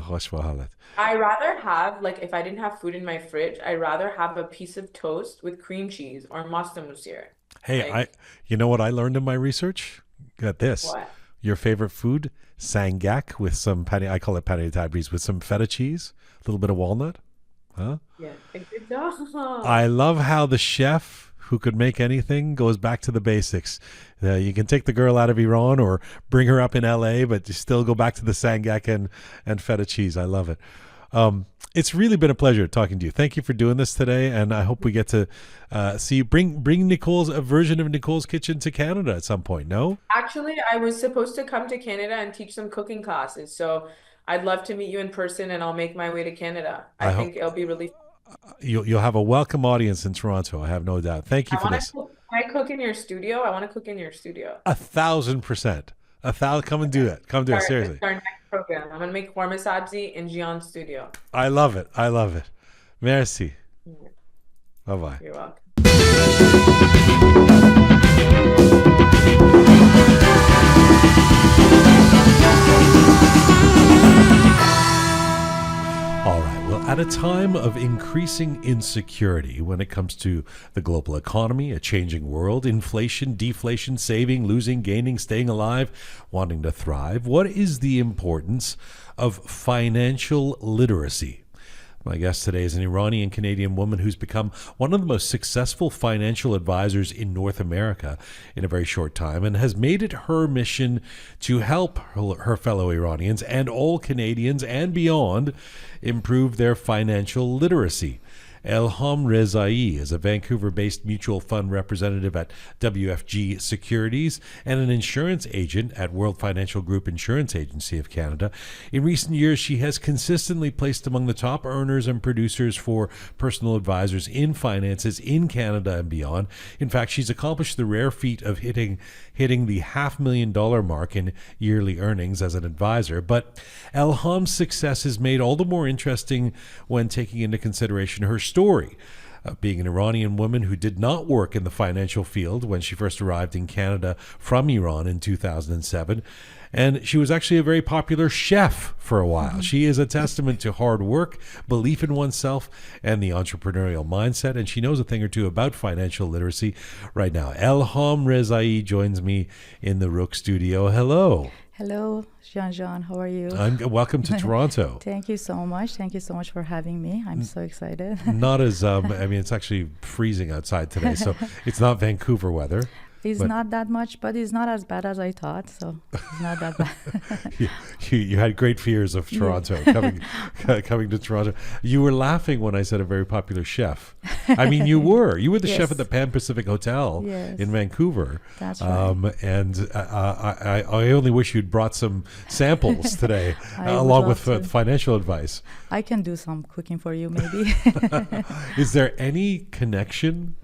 S3: خوش به حالت.
S1: I rather have, like, if I didn't have food in my fridge, I'd rather have a piece of toast with cream cheese or masta musir.
S3: Hey,
S1: Like,
S3: you know what I learned in my research? Got this.
S1: what?
S3: Your favorite food, sangak with some penne. I call it penne tabriz with some feta cheese, a little bit of walnut. Huh?
S1: Yeah. Good job.
S3: I love how the chef who could make anything goes back to the basics. You can take the girl out of Iran or bring her up in LA, but you still go back to the sangak and feta cheese. I love it. It's really been a pleasure talking to you. Thank you for doing this today, and I hope we get to see you. Bring a version of Nicole's Kitchen to Canada at some point. No?
S1: Actually, I was supposed to come to Canada and teach some cooking classes. So I'd love to meet you in person and I'll make my way to Canada.
S3: I
S1: I
S3: hope
S1: think it'll be really
S3: you'll have a welcome audience in Toronto. I have no doubt. Thank you
S1: I
S3: for
S1: want
S3: this.
S1: to cook. Can I cook in your studio? I want to cook in your studio.
S3: 1,000%. Come and do that. Come do it.
S1: It's
S3: Seriously.
S1: our next program. I'm gonna make korma sabzi in Jian studio.
S3: I love it. I love it. Merci.
S1: Yeah,
S3: Bye bye.
S1: you're welcome.
S3: All right. Well, at a time of increasing insecurity when it comes to the global economy, a changing world, inflation, deflation, saving, losing, gaining, staying alive, wanting to thrive, what is the importance of financial literacy? My guest today is an Iranian-Canadian woman who's become one of the most successful financial advisors in North America in a very short time and has made it her mission to help her fellow Iranians and all Canadians and beyond improve their financial literacy. Elham Rezaei is a Vancouver-based mutual fund representative at WFG Securities and an insurance agent at World Financial Group Insurance Agency of Canada. In recent years, she has consistently placed among the top earners and producers for personal advisors in finances in Canada and beyond. In fact, she's accomplished the rare feat of hitting the $500,000 mark in yearly earnings as an advisor. But Elham's success is made all the more interesting when taking into consideration her story. Being an Iranian woman who did not work in the financial field when she first arrived in Canada from Iran in 2007. And she was actually a very popular chef for a while. She is a testament to hard work, belief in oneself, and the entrepreneurial mindset. And she knows a thing or two about financial literacy right now. Elham Rezaei joins me in the Roqe studio. Hello.
S2: Hello, Jian. How are you?
S3: Welcome to Toronto.
S2: Thank you so much. Thank you so much for having me. I'm so excited.
S3: Not as, I mean, it's actually freezing outside today, so it's not Vancouver weather.
S2: It's not that much, but it's not as bad as I thought, so it's not that bad.
S3: You had great fears of Toronto, coming to Toronto. You were laughing when I said a very popular chef. I mean, you were the
S2: Yes.
S3: chef at the Pan Pacific Hotel
S2: Yes.
S3: in Vancouver.
S2: That's right.
S3: And I only wish you'd brought some samples today,
S2: I would
S3: along with
S2: love to.
S3: financial advice.
S2: I can do some cooking for you, maybe.
S3: Is there any connection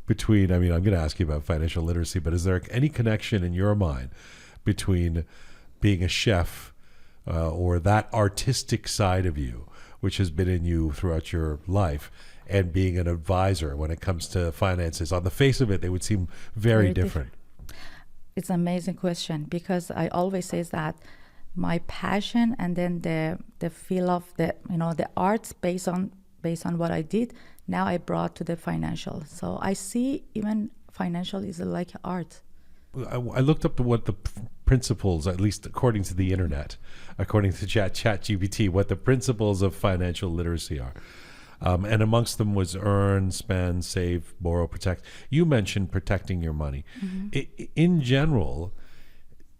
S3: between, I mean, I'm going to ask you about financial literacy, but is there any connection in your mind between being a chef or that artistic side of you, which has been in you throughout your life, and being an advisor when it comes to finances? On the face of it, they would seem very different.
S2: It's an amazing question, because I always say that my passion and then the feel of the arts based on what I did, now I brought to the financial. So I see even financial is like art.
S3: I looked up what the principles, at least according to the internet, according to ChatGPT, what the principles of financial literacy are. And amongst them was earn, spend, save, borrow, protect. You mentioned protecting your money. In general,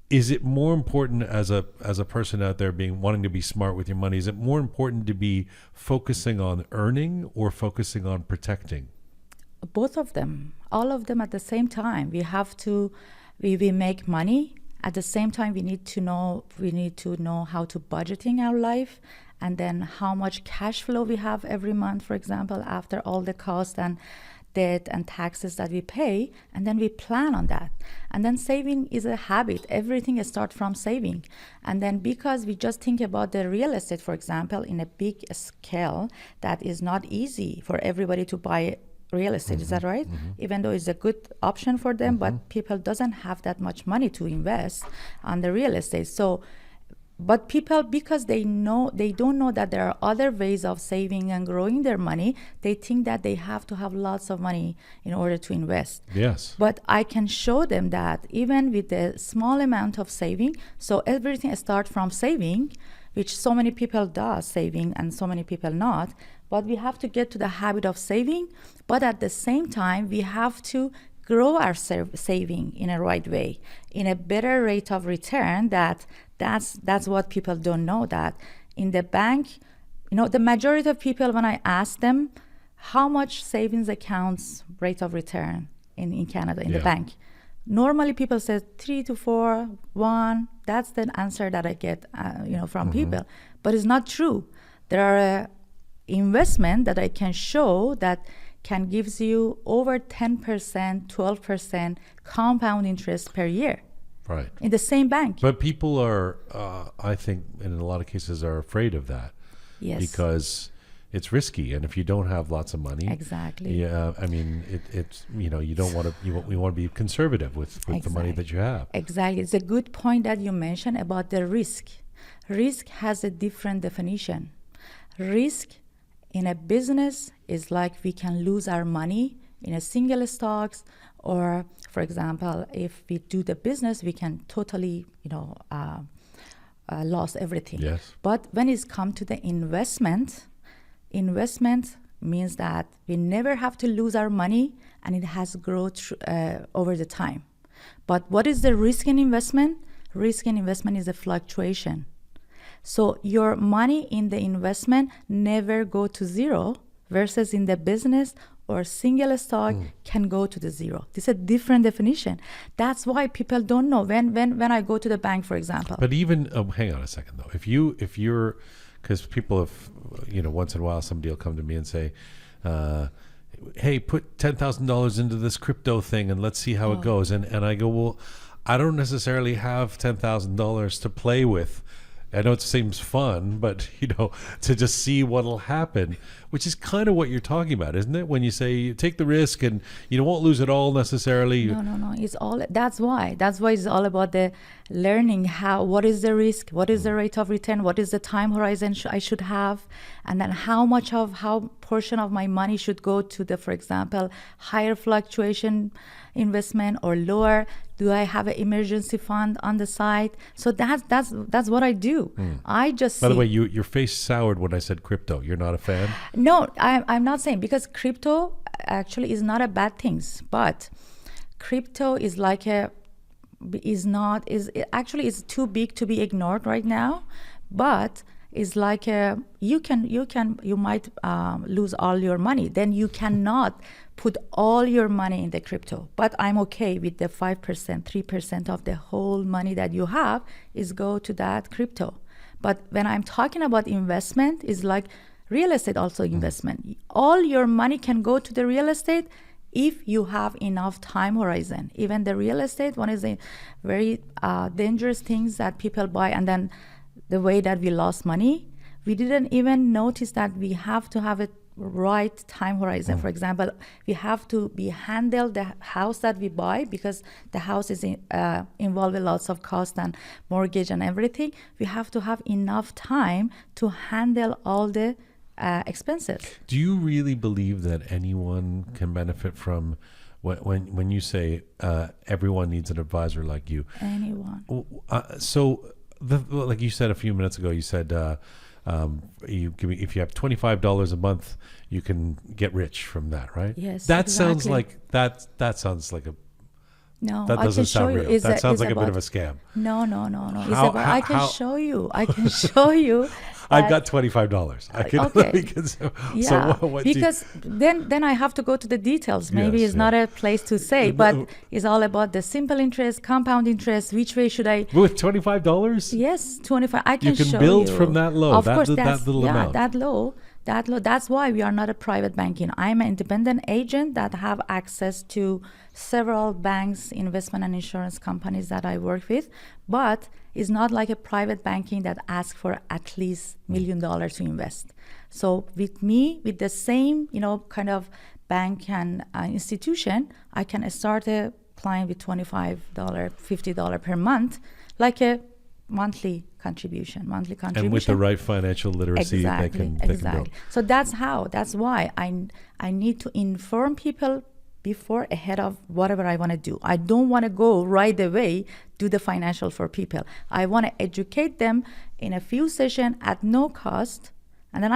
S3: is it more important as a person out there wanting to be smart with your money? Is it more important to be focusing on earning or focusing on protecting?
S2: Both of them, all of them at the same time. We have to, we make money. At the same time, we need to know how to budgeting our life, and then how much cash flow we have every month, for example, after all the cost and debt and taxes that we pay, and then we plan on that. And then saving is a habit. Everything starts from saving. And then because we just think about the real estate, for example, in a big scale, that is not easy for everybody to buy real estate. Is that right? Even though it's a good option for them, but people doesn't have that much money to invest on the real estate. So but people, because they don't know that there are other ways of saving and growing their money, they think that they have to have lots of money in order to invest.
S3: Yes.
S2: But I can show them that even with a small amount of saving, so everything starts from saving, which so many people do saving and so many people not. But we have to get to the habit of saving, but at the same time, we have to grow our saving in a right way, in a better rate of return. That's what people don't know, that in the bank, the majority of people, when I ask them how much savings accounts rate of return in Canada, in the bank, normally people say 3 to 4, 1. That's the answer that I get, from people. But it's not true. There are investment that I can show that can gives you over 10%, 12% compound interest per year.
S3: Right.
S2: in the same bank.
S3: But people are, I think, in a lot of cases, are afraid of that
S2: Yes.
S3: because it's risky, and if you don't have lots of money,
S2: Exactly.
S3: yeah, I mean, it's you don't want to we want to be conservative with the money that you have.
S2: Exactly. It's a good point that you mentioned about the risk. Risk has a different definition. Risk in a business is like we can lose our money in a single stocks, or for example, if we do the business, we can totally, lost everything.
S3: Yes.
S2: But when it's come to the investment means that we never have to lose our money, and it has growth over the time. But what is the risk in investment? Risk in investment is a fluctuation. So your money in the investment never go to zero, versus in the business or single stock can go to the zero. This is a different definition. That's why people don't know. When I go to the bank, for example.
S3: But even hang on a second though. If you're because people have, once in a while somebody will come to me and say, hey, put $10,000 into this crypto thing and let's see how it goes. And I go, well, I don't necessarily have $10,000 to play with. I know it seems fun, but to just see what'll happen, which is kind of what you're talking about, isn't it? When you say you take the risk and you won't lose it all necessarily.
S2: No. It's all. That's why it's all about the learning what is the risk, what is the rate of return, what is the time horizon I should have, and then how portion of my money should go to the, for example, higher fluctuation investment or lower. Do I have an emergency fund on the side? So that's what I do. I just.
S3: By the way, your face soured when I said crypto. You're not a fan?
S2: No, I'm not saying, because crypto actually is not a bad thing, but crypto is like is too big to be ignored right now, but is like you might lose all your money. Then you cannot put all your money in the crypto. But I'm okay with the 5%, 3% of the whole money that you have is go to that crypto. But when I'm talking about investment, is like real estate also investment. All your money can go to the real estate if you have enough time horizon. Even the real estate, one is a very dangerous things that people buy, and then the way that we lost money, we didn't even notice that we have to have a right time horizon. For example, we have to handle the house that we buy, because the house is involved with lots of cost and mortgage and everything. We have to have enough time to handle all the expenses.
S3: Do you really believe that anyone can benefit from when you say everyone needs an advisor like you?
S2: Anyone.
S3: Like you said a few minutes ago, you said if you have $25 a month, you can get rich from that, right?
S2: Yes.
S3: That
S2: exactly.
S3: sounds like that sounds like a.
S2: No,
S3: that doesn't sound real. That sounds like a bit of a scam.
S2: No. I can show you.
S3: I've got $25. I can.
S2: Okay.
S3: So what
S2: because then I have to go to the details. Maybe it's not a place to say, but it's all about the simple interest, compound interest. Which way should I?
S3: With $25?
S2: Yes, 25. I can show you.
S3: You can build from that low.
S2: Of course,
S3: that little amount.
S2: That low. That's why we are not a private banking. I'm an independent agent that have access to several banks, investment and insurance companies that I work with, but it's not like a private banking that asks for at least $1 million to invest. So with me, with the same, kind of bank and institution, I can start a client with $25, $50 per month, like a monthly contribution.
S3: And with the right financial literacy, they can build.
S2: So that's why I need to inform people before, ahead of whatever I want to do. I don't want to go right away do the financial for people. I want to educate them in a few sessions at no cost, and then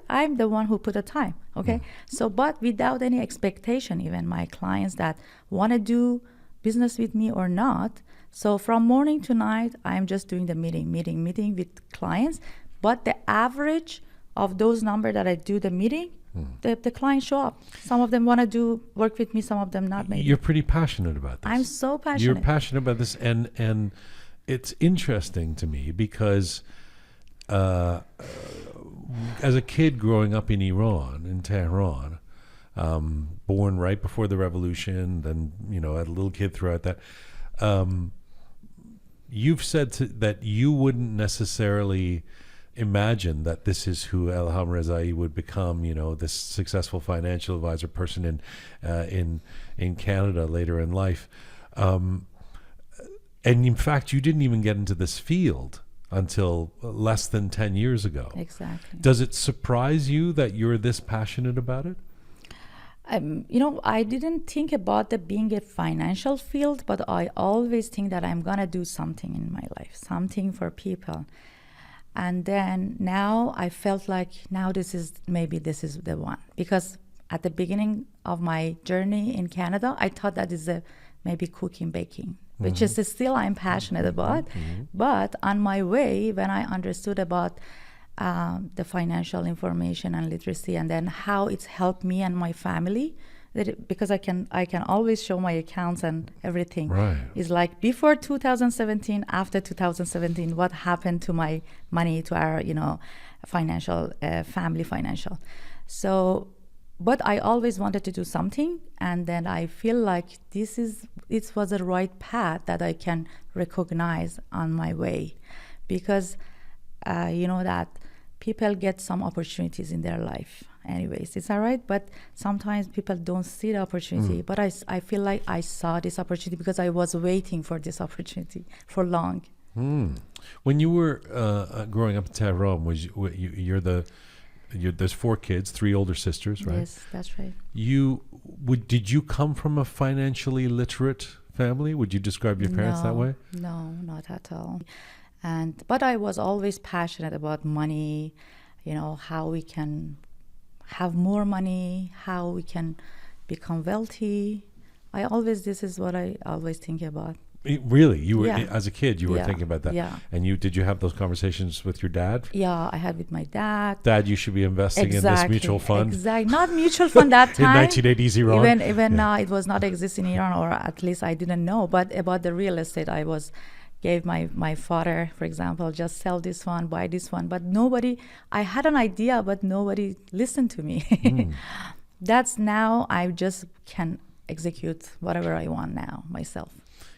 S2: I'm the one who put the time. Okay. So, but without any expectation, even my clients that want to do business with me or not. So from morning to night, I'm just doing the meeting with clients. But the average of those numbers that I do the meeting, the clients show up. Some of them want to work with me, some of them not. Maybe
S3: you're pretty passionate about this.
S2: I'm so passionate.
S3: You're passionate about this, and it's interesting to me because as a kid growing up in Iran, in Tehran, born right before the revolution, then a little kid throughout that. you've said that you wouldn't necessarily imagine that this is who Elham Rezaei would become, this successful financial advisor person in Canada later in life. And in fact, you didn't even get into this field until less than 10 years ago.
S2: Exactly.
S3: Does it surprise you that you're this passionate about it?
S2: I didn't think about the being a financial field, but I always think that I'm gonna do something in my life, something for people. And then now I felt like this is the one, because at the beginning of my journey in Canada, I thought that is maybe cooking, baking, which is still I'm passionate about. But on my way, when I understood about the financial information and literacy, and then how it's helped me and my family, because I can always show my accounts and everything.
S3: Right.
S2: It's like before 2017, after 2017, what happened to my money, to our financial family financial. So, but I always wanted to do something, and then I feel like it was the right path that I can recognize on my way, because that people get some opportunities in their life anyways, it's all right, but sometimes people don't see the opportunity. But I feel like I saw this opportunity because I was waiting for this opportunity for long.
S3: When you were growing up in Tehran, there's 4 kids, 3 older sisters, right?
S2: Yes, that's right.
S3: Did you come from a financially literate family? Would you describe your parents that way?
S2: No, not at all. But I was always passionate about money, how we can have more money, how we can become wealthy. This is what I always think about.
S3: Really? You were, as a kid, you were thinking about that?
S2: Yeah.
S3: And did you have those conversations with your dad?
S2: Yeah, I had with my dad.
S3: Dad, you should be investing in this mutual fund?
S2: Exactly. Not mutual fund that time.
S3: In 1980s Iran?
S2: Even now, it was not exist in Iran, or at least I didn't know. But about the real estate, gave my father, for example, just sell this one, buy this one. But I had an idea, but nobody listened to me. That's now I just can execute whatever I want now myself.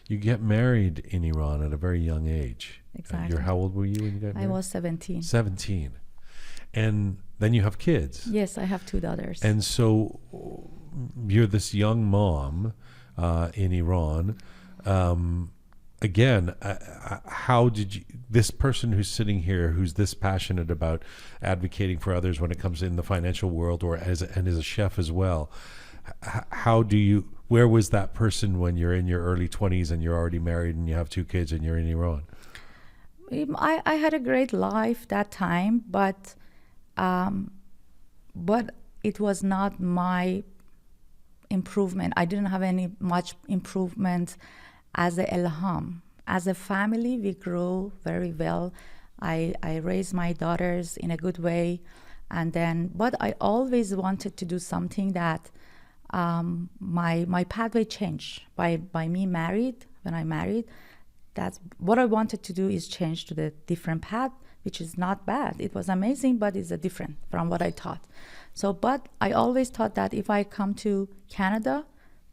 S3: You get married in Iran at a very young age.
S2: Exactly.
S3: How old were you when you got married?
S2: I was 17.
S3: 17. And then you have kids.
S2: Yes, I have 2 daughters.
S3: And so you're this young mom in Iran. Again, how did this person who's sitting here, who's this passionate about advocating for others when it comes in the financial world, as a chef as well, where was that person when you're in your early 20s and you're already married and you have 2 kids and you're in Iran?
S2: I had a great life that time, but it was not my improvement. I didn't have much improvement as a Elham. As a family, we grew very well. I raised my daughters in a good way, but I always wanted to do something that my pathway changed by me married. When I married, that's what I wanted to do, is change to the different path, which is not bad. It was amazing, but it's different from what I thought. But I always thought that if I come to Canada,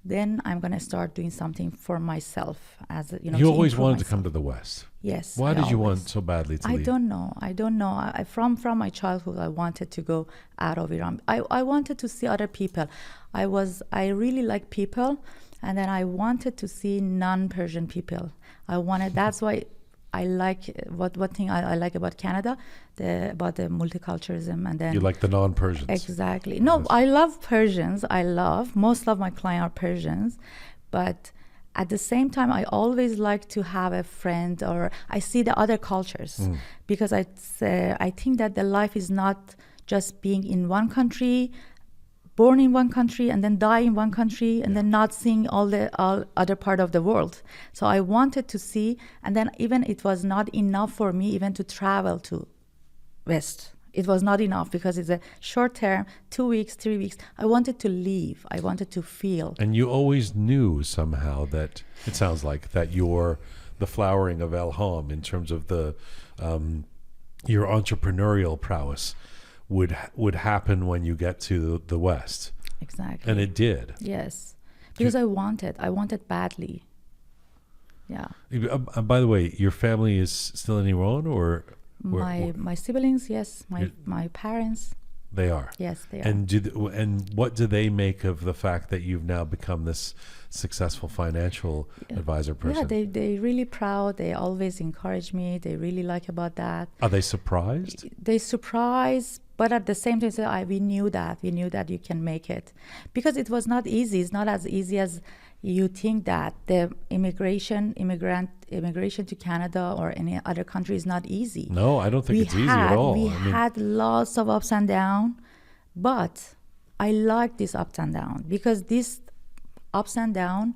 S2: then I'm going to start doing something for myself. You
S3: always wanted to come to the West.
S2: Yes.
S3: Why did you want so badly to leave?
S2: I don't know. From my childhood, I wanted to go out of Iran. I wanted to see other people. I really like people, and then I wanted to see non-Persian people. That's why I like what thing I like about Canada, about the multiculturalism, and then
S3: you like the non-Persians.
S2: Exactly. No, yes. I love Persians. Most of my clients are Persians, but at the same time, I always like to have a friend, or I see the other cultures, because I think that the life is not just being in one country, born in one country and then die in one country, and then not seeing all other part of the world. So I wanted to see, and then even it was not enough for me even to travel to West. It was not enough because it's a short term, 2 weeks, 3 weeks. I wanted to leave. I wanted to feel.
S3: And you always knew somehow that, it sounds like, that you're the flowering of Elham in terms of your entrepreneurial prowess would happen when you get to the West.
S2: Exactly.
S3: And it did.
S2: Yes. Because I wanted badly. Yeah.
S3: By the way, your family is still in Iran, or
S2: My siblings, yes. My parents,
S3: they are?
S2: yes, they are.
S3: And what do they make of the fact that you've now become this successful financial advisor person?
S2: Yeah, they really proud. They always encourage me. They really like about that.
S3: Are they surprised?
S2: They surprise, but at the same time say, we knew that you can make it, because it was not easy. It's not as easy as you think that. The immigration to Canada or any other country is not easy.
S3: No, I don't think it's easy at all.
S2: We had lots of ups and downs, but I like this ups and downs, because this ups and downs,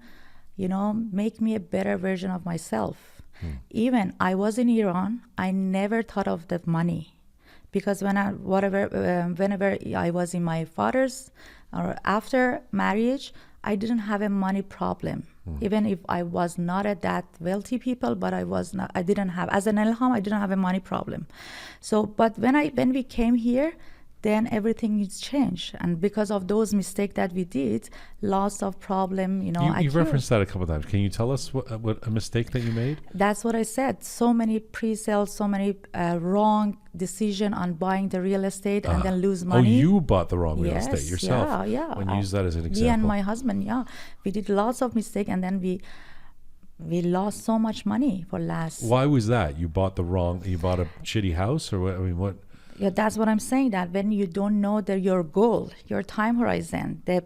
S2: make me a better version of myself. Even I was in Iran, I never thought of the money, because whenever I was in my father's or after marriage, I didn't have a money problem. Even if I was not at that wealthy people, but I didn't have, as an Elham, I didn't have a money problem. So, but when we came here, then everything is changed. And because of those mistakes that we did, lots of problem,
S3: You've referenced that a couple of times. Can you tell us what a mistake that you made?
S2: That's what I said. So many pre-sales, so many wrong decision on buying the real estate and then lose money.
S3: Oh, you bought the wrong real estate yourself.
S2: Yeah.
S3: When you use that as an example.
S2: Me and my husband, we did lots of mistakes, and then we lost so much money for last.
S3: Why was that? You bought a shitty house, or what? I mean, what?
S2: Yeah, that's what I'm saying, that when you don't know your goal, your time horizon, the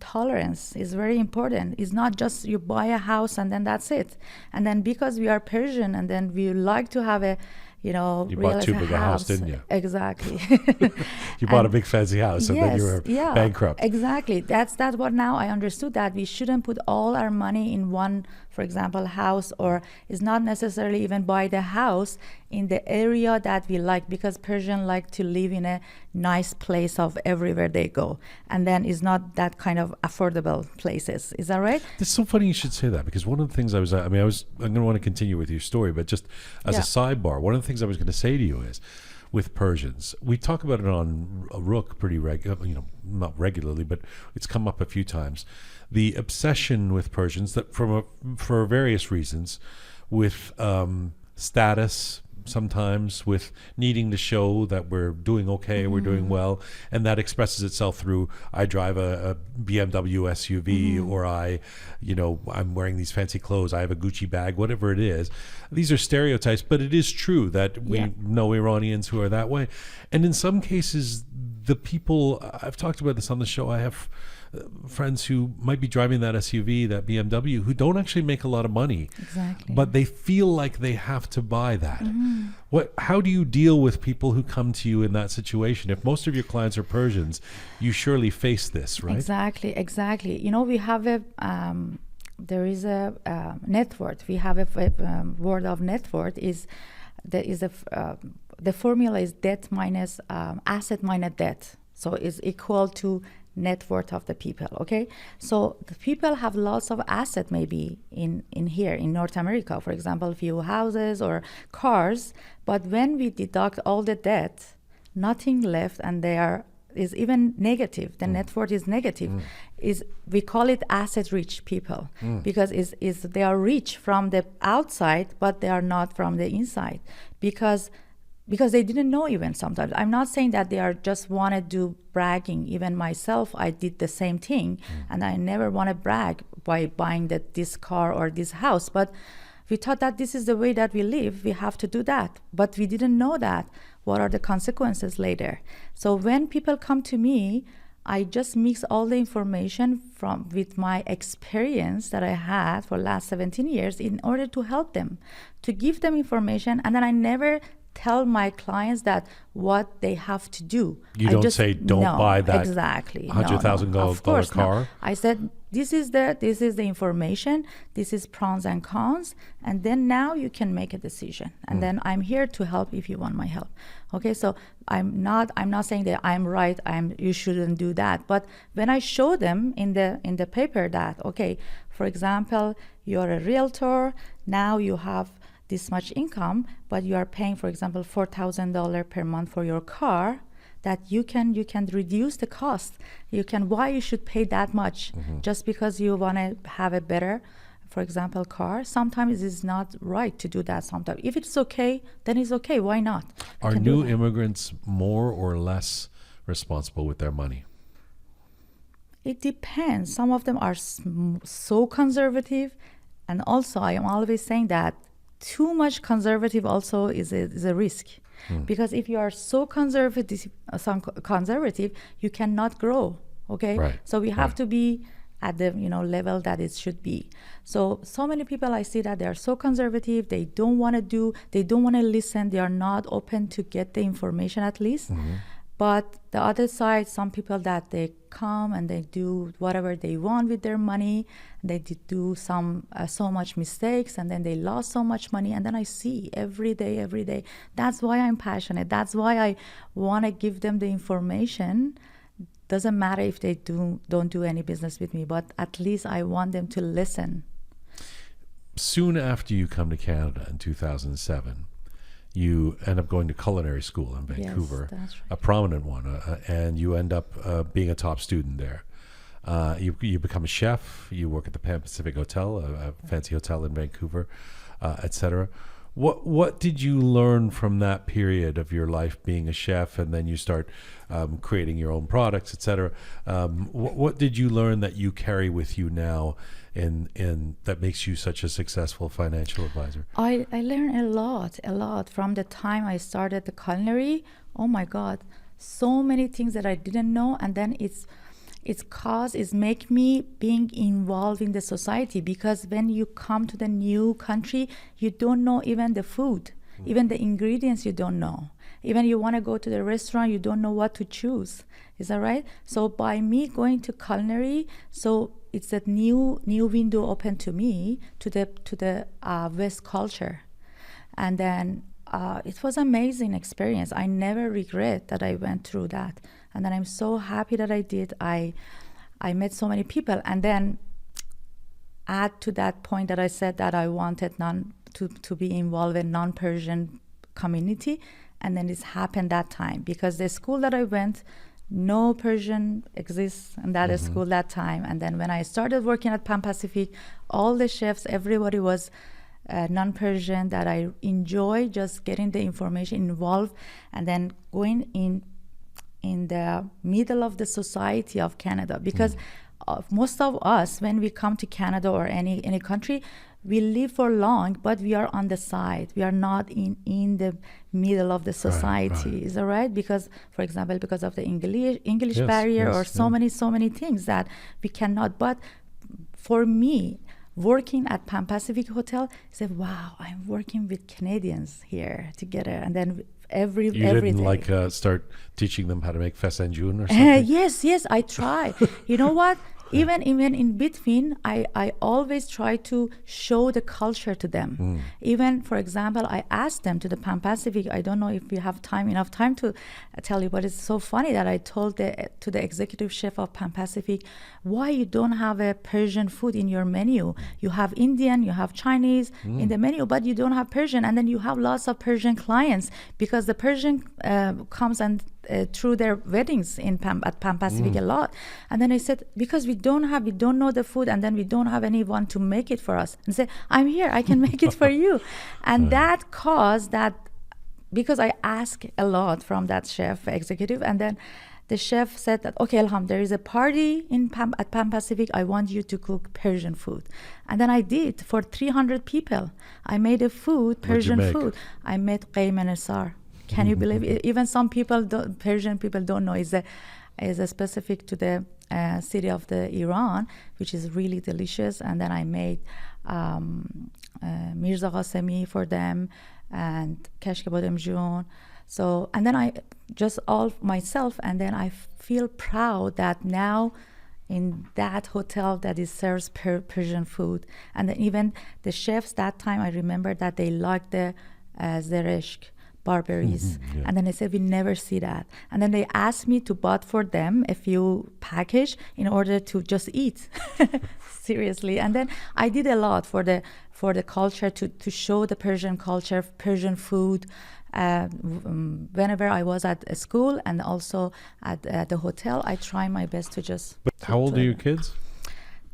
S2: tolerance is very important. It's not just you buy a house and then that's it. And then because we are Persian, and then we like to have a,
S3: you bought too big a house, didn't you?
S2: Exactly.
S3: You bought a big fancy house, and then you were bankrupt.
S2: Exactly. That's what now I understood, that we shouldn't put all our money in one, for example, house, or it's not necessarily even buy the house in the area that we like, because Persians like to live in a nice place of everywhere they go, and then it's not that kind of affordable places. Is that right?
S3: It's so funny you should say that, because one of the things I'm going to want to continue with your story, but just as a sidebar, one of the things I was going to say to you is, with Persians, we talk about it on Roqe pretty not regularly, but it's come up a few times. The obsession with Persians, that for various reasons, with status, sometimes with needing to show that we're doing okay, we're doing well, and that expresses itself through, I drive a BMW SUV, or I'm wearing these fancy clothes, I have a Gucci bag, whatever it is. These are stereotypes, but it is true that we know Iranians who are that way. And in some cases, the people, I've talked about this on the show, I have friends who might be driving that SUV, that BMW, who don't actually make a lot of money.
S2: Exactly.
S3: But they feel like they have to buy that. How do you deal with people who come to you in that situation? If most of your clients are Persians, you surely face this, right?
S2: Exactly. We have there is a net worth. We have a word of net worth the formula is debt minus asset minus debt. So it's equal to net worth of the people. Okay, so the people have lots of asset, maybe in here in North America, for example, few houses or cars, but when we deduct all the debt, nothing left, and is even negative. The net worth is negative. We call it asset rich people, because they are rich from the outside, but they are not from the inside, because they didn't know. Even sometimes, I'm not saying that they are just want to do bragging. Even myself, I did the same thing, and I never want to brag by buying this car or this house, but we thought that this is the way that we live, we have to do that, but we didn't know that what are the consequences later. So when people come to me, I just mix all the information with my experience that I had for last 17 years in order to help them, to give them information, and then I never tell my clients that what they have to do.
S3: You don't say don't buy that
S2: exactly
S3: $100,000 car.
S2: No. I said this is the information, this is pros and cons, and then now you can make a decision. And then I'm here to help if you want my help. Okay, so I'm not saying that I'm right, you shouldn't do that. But when I show them in the paper that, okay, for example, you're a realtor, now you have this much income, but you are paying, for example, $4,000 per month for your car, that you can reduce the cost. Why you should pay that much? Just because you want to have a better for example, car, sometimes it's not right to do that. Sometimes, if it's okay, then it's okay. Why not? I
S3: Are
S2: can do
S3: new
S2: that.
S3: immigrants more or less responsible with their money?
S2: It depends. Some of them are so conservative, and also I am always saying that too much conservative also is a risk, because if you are so conservative, you cannot grow. Okay,
S3: Right,
S2: so we have
S3: right.
S2: to be at the level that it should be. So many people I see that they are so conservative. They don't want to listen. They are not open to get the information at least. But the other side, some people that they come and they do whatever they want with their money. They do so much mistakes, and then they lost so much money. And then I see every day. That's why I'm passionate. That's why I want to give them the information. Doesn't matter if they don't do any business with me, but at least I want them to listen.
S3: Soon after you come to Canada in 2007, you end up going to culinary school in Vancouver,
S2: Yes, that's right.
S3: a prominent one, and you end up being a top student there. You become a chef. You work at the Pan Pacific Hotel, a fancy hotel in Vancouver, etc. What did you learn from that period of your life being a chef, and then you start creating your own products, etc.? What did you learn that you carry with you now, in that makes you such a successful financial advisor?
S2: I learned a lot from the time I started the culinary. Oh my God, so many things that I didn't know, and then it's make me being involved in the society, because when you come to the new country, you don't know even the food, even the ingredients you don't know. Even you want to go to the restaurant, you don't know what to choose. Is that right? So by me going to culinary, so it's a new window open to me to the West culture, and then it was amazing experience. I never regret that I went through that, and then I'm so happy that I did. I met so many people, and then add to that point that I said that I wanted to be involved in non-Persian community, and then it's happened that time, because the school that I went, no Persian exists in that school that time. And then when I started working at Pan Pacific, all the chefs, everybody was non-Persian, that I enjoy just getting the information involved, and then going in the middle of the society of Canada, because most of us, when we come to Canada or any country, we live for long, but we are on the side. We are not in the middle of the society.
S3: Right.
S2: Is that right? Because, for example, because of the English
S3: Yes,
S2: barrier,
S3: yes,
S2: or so many things that we cannot. But for me, working at Pan Pacific Hotel, I said, wow, I'm working with Canadians here together, and then every
S3: You
S2: day.
S3: didn't start teaching them how to make Fessenjoon or something?
S2: Yes, I try. You know what? Even in between, I always try to show the culture to them. Even, for example, I asked them to the Pan Pacific. I don't know if we have enough time to tell you, but it's so funny that I told to the executive chef of Pan Pacific, why you don't have a Persian food in your menu? You have Indian, you have Chinese in the menu, but you don't have Persian, and then you have lots of Persian clients, because the Persian comes and through their weddings at Pan Pacific a lot. And then I said, because we don't know the food, and then we don't have anyone to make it for us. And say, I'm here, I can make it for you. And that caused that, because I asked a lot from that chef executive, and then the chef said that, okay, Elham, there is a party at Pan Pacific. I want you to cook Persian food. And then I did for 300 people. I made a food, Persian food. I made Roqe. Can you believe it? Even some people, Persian people, don't know is a specific to the city of the Iran, which is really delicious. And then I made Mirza Qasemi for them, and Fessenjoon. So, and then I just all myself, and then I feel proud that now in that hotel that it serves Persian food. And then even the chefs that time, I remember that they liked the zereshk, barberries. And then I said, we never see that. And then they asked me to buy for them a few package in order to just eat. Seriously. And then I did a lot for the culture, to show the Persian culture, Persian food. Whenever I was at a school and also at the hotel, I try my best to just.
S3: But how old are your kids?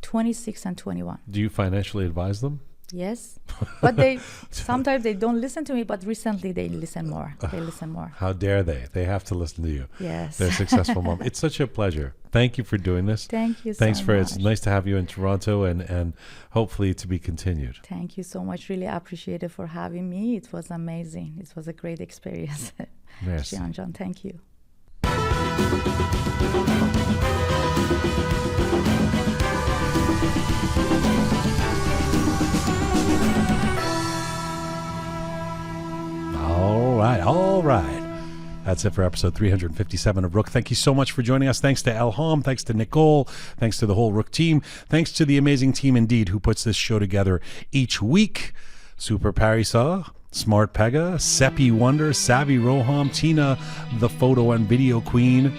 S2: 26 and 21.
S3: Do you financially advise them?
S2: Yes, but they sometimes they don't listen to me. But recently they listen more. They listen more.
S3: How dare they? They have to listen to you.
S2: Yes.
S3: They're successful mom. It's such a pleasure. Thank you for doing this.
S2: Thank you.
S3: Thanks
S2: so
S3: for
S2: much.
S3: It's nice to have you in Toronto and hopefully to be continued.
S2: Thank you so much. Really appreciate it for having me. It was amazing. It was a great experience.
S3: Merci.
S2: Jian, thank you.
S3: All right. That's it for episode 357 of Roqe. Thank you so much for joining us. Thanks to Elham. Thanks to Nicole. Thanks to the whole Roqe team. Thanks to the amazing team indeed who puts this show together each week. Super Parisa, Smart Pega, Seppi Wonder, Savvy Roham, Tina, the photo and video queen.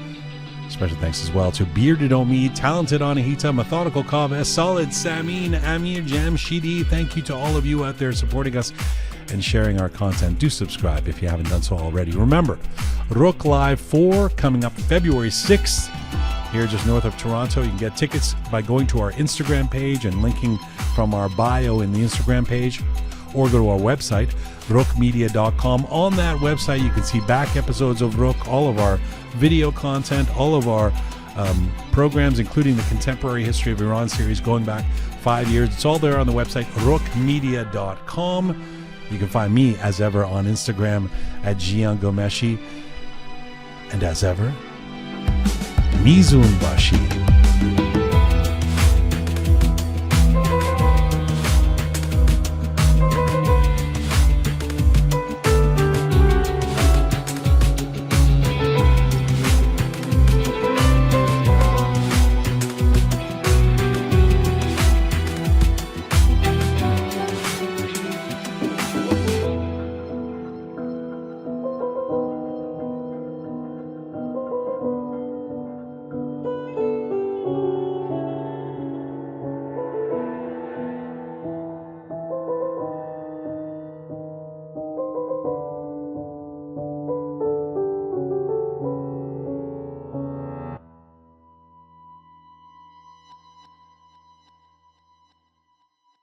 S3: Special thanks as well to Bearded Omid, Talented Anahita, Methodical Kaveh, Solid Samin, Amir Jamshidi. Thank you to all of you out there supporting us and sharing our content. Do subscribe if you haven't done so already. Remember, Roqe Live 4 coming up February 6th here just north of Toronto. You can get tickets by going to our Instagram page and linking from our bio in the Instagram page, or go to our website, roqemedia.com. On that website, you can see back episodes of Roqe, all of our video content, all of our programs, including the Contemporary History of Iran series going back 5 years. It's all there on the website, roqemedia.com. You can find me, as ever, on Instagram at Jian Gomeshi. And as ever, Mizun Bashi.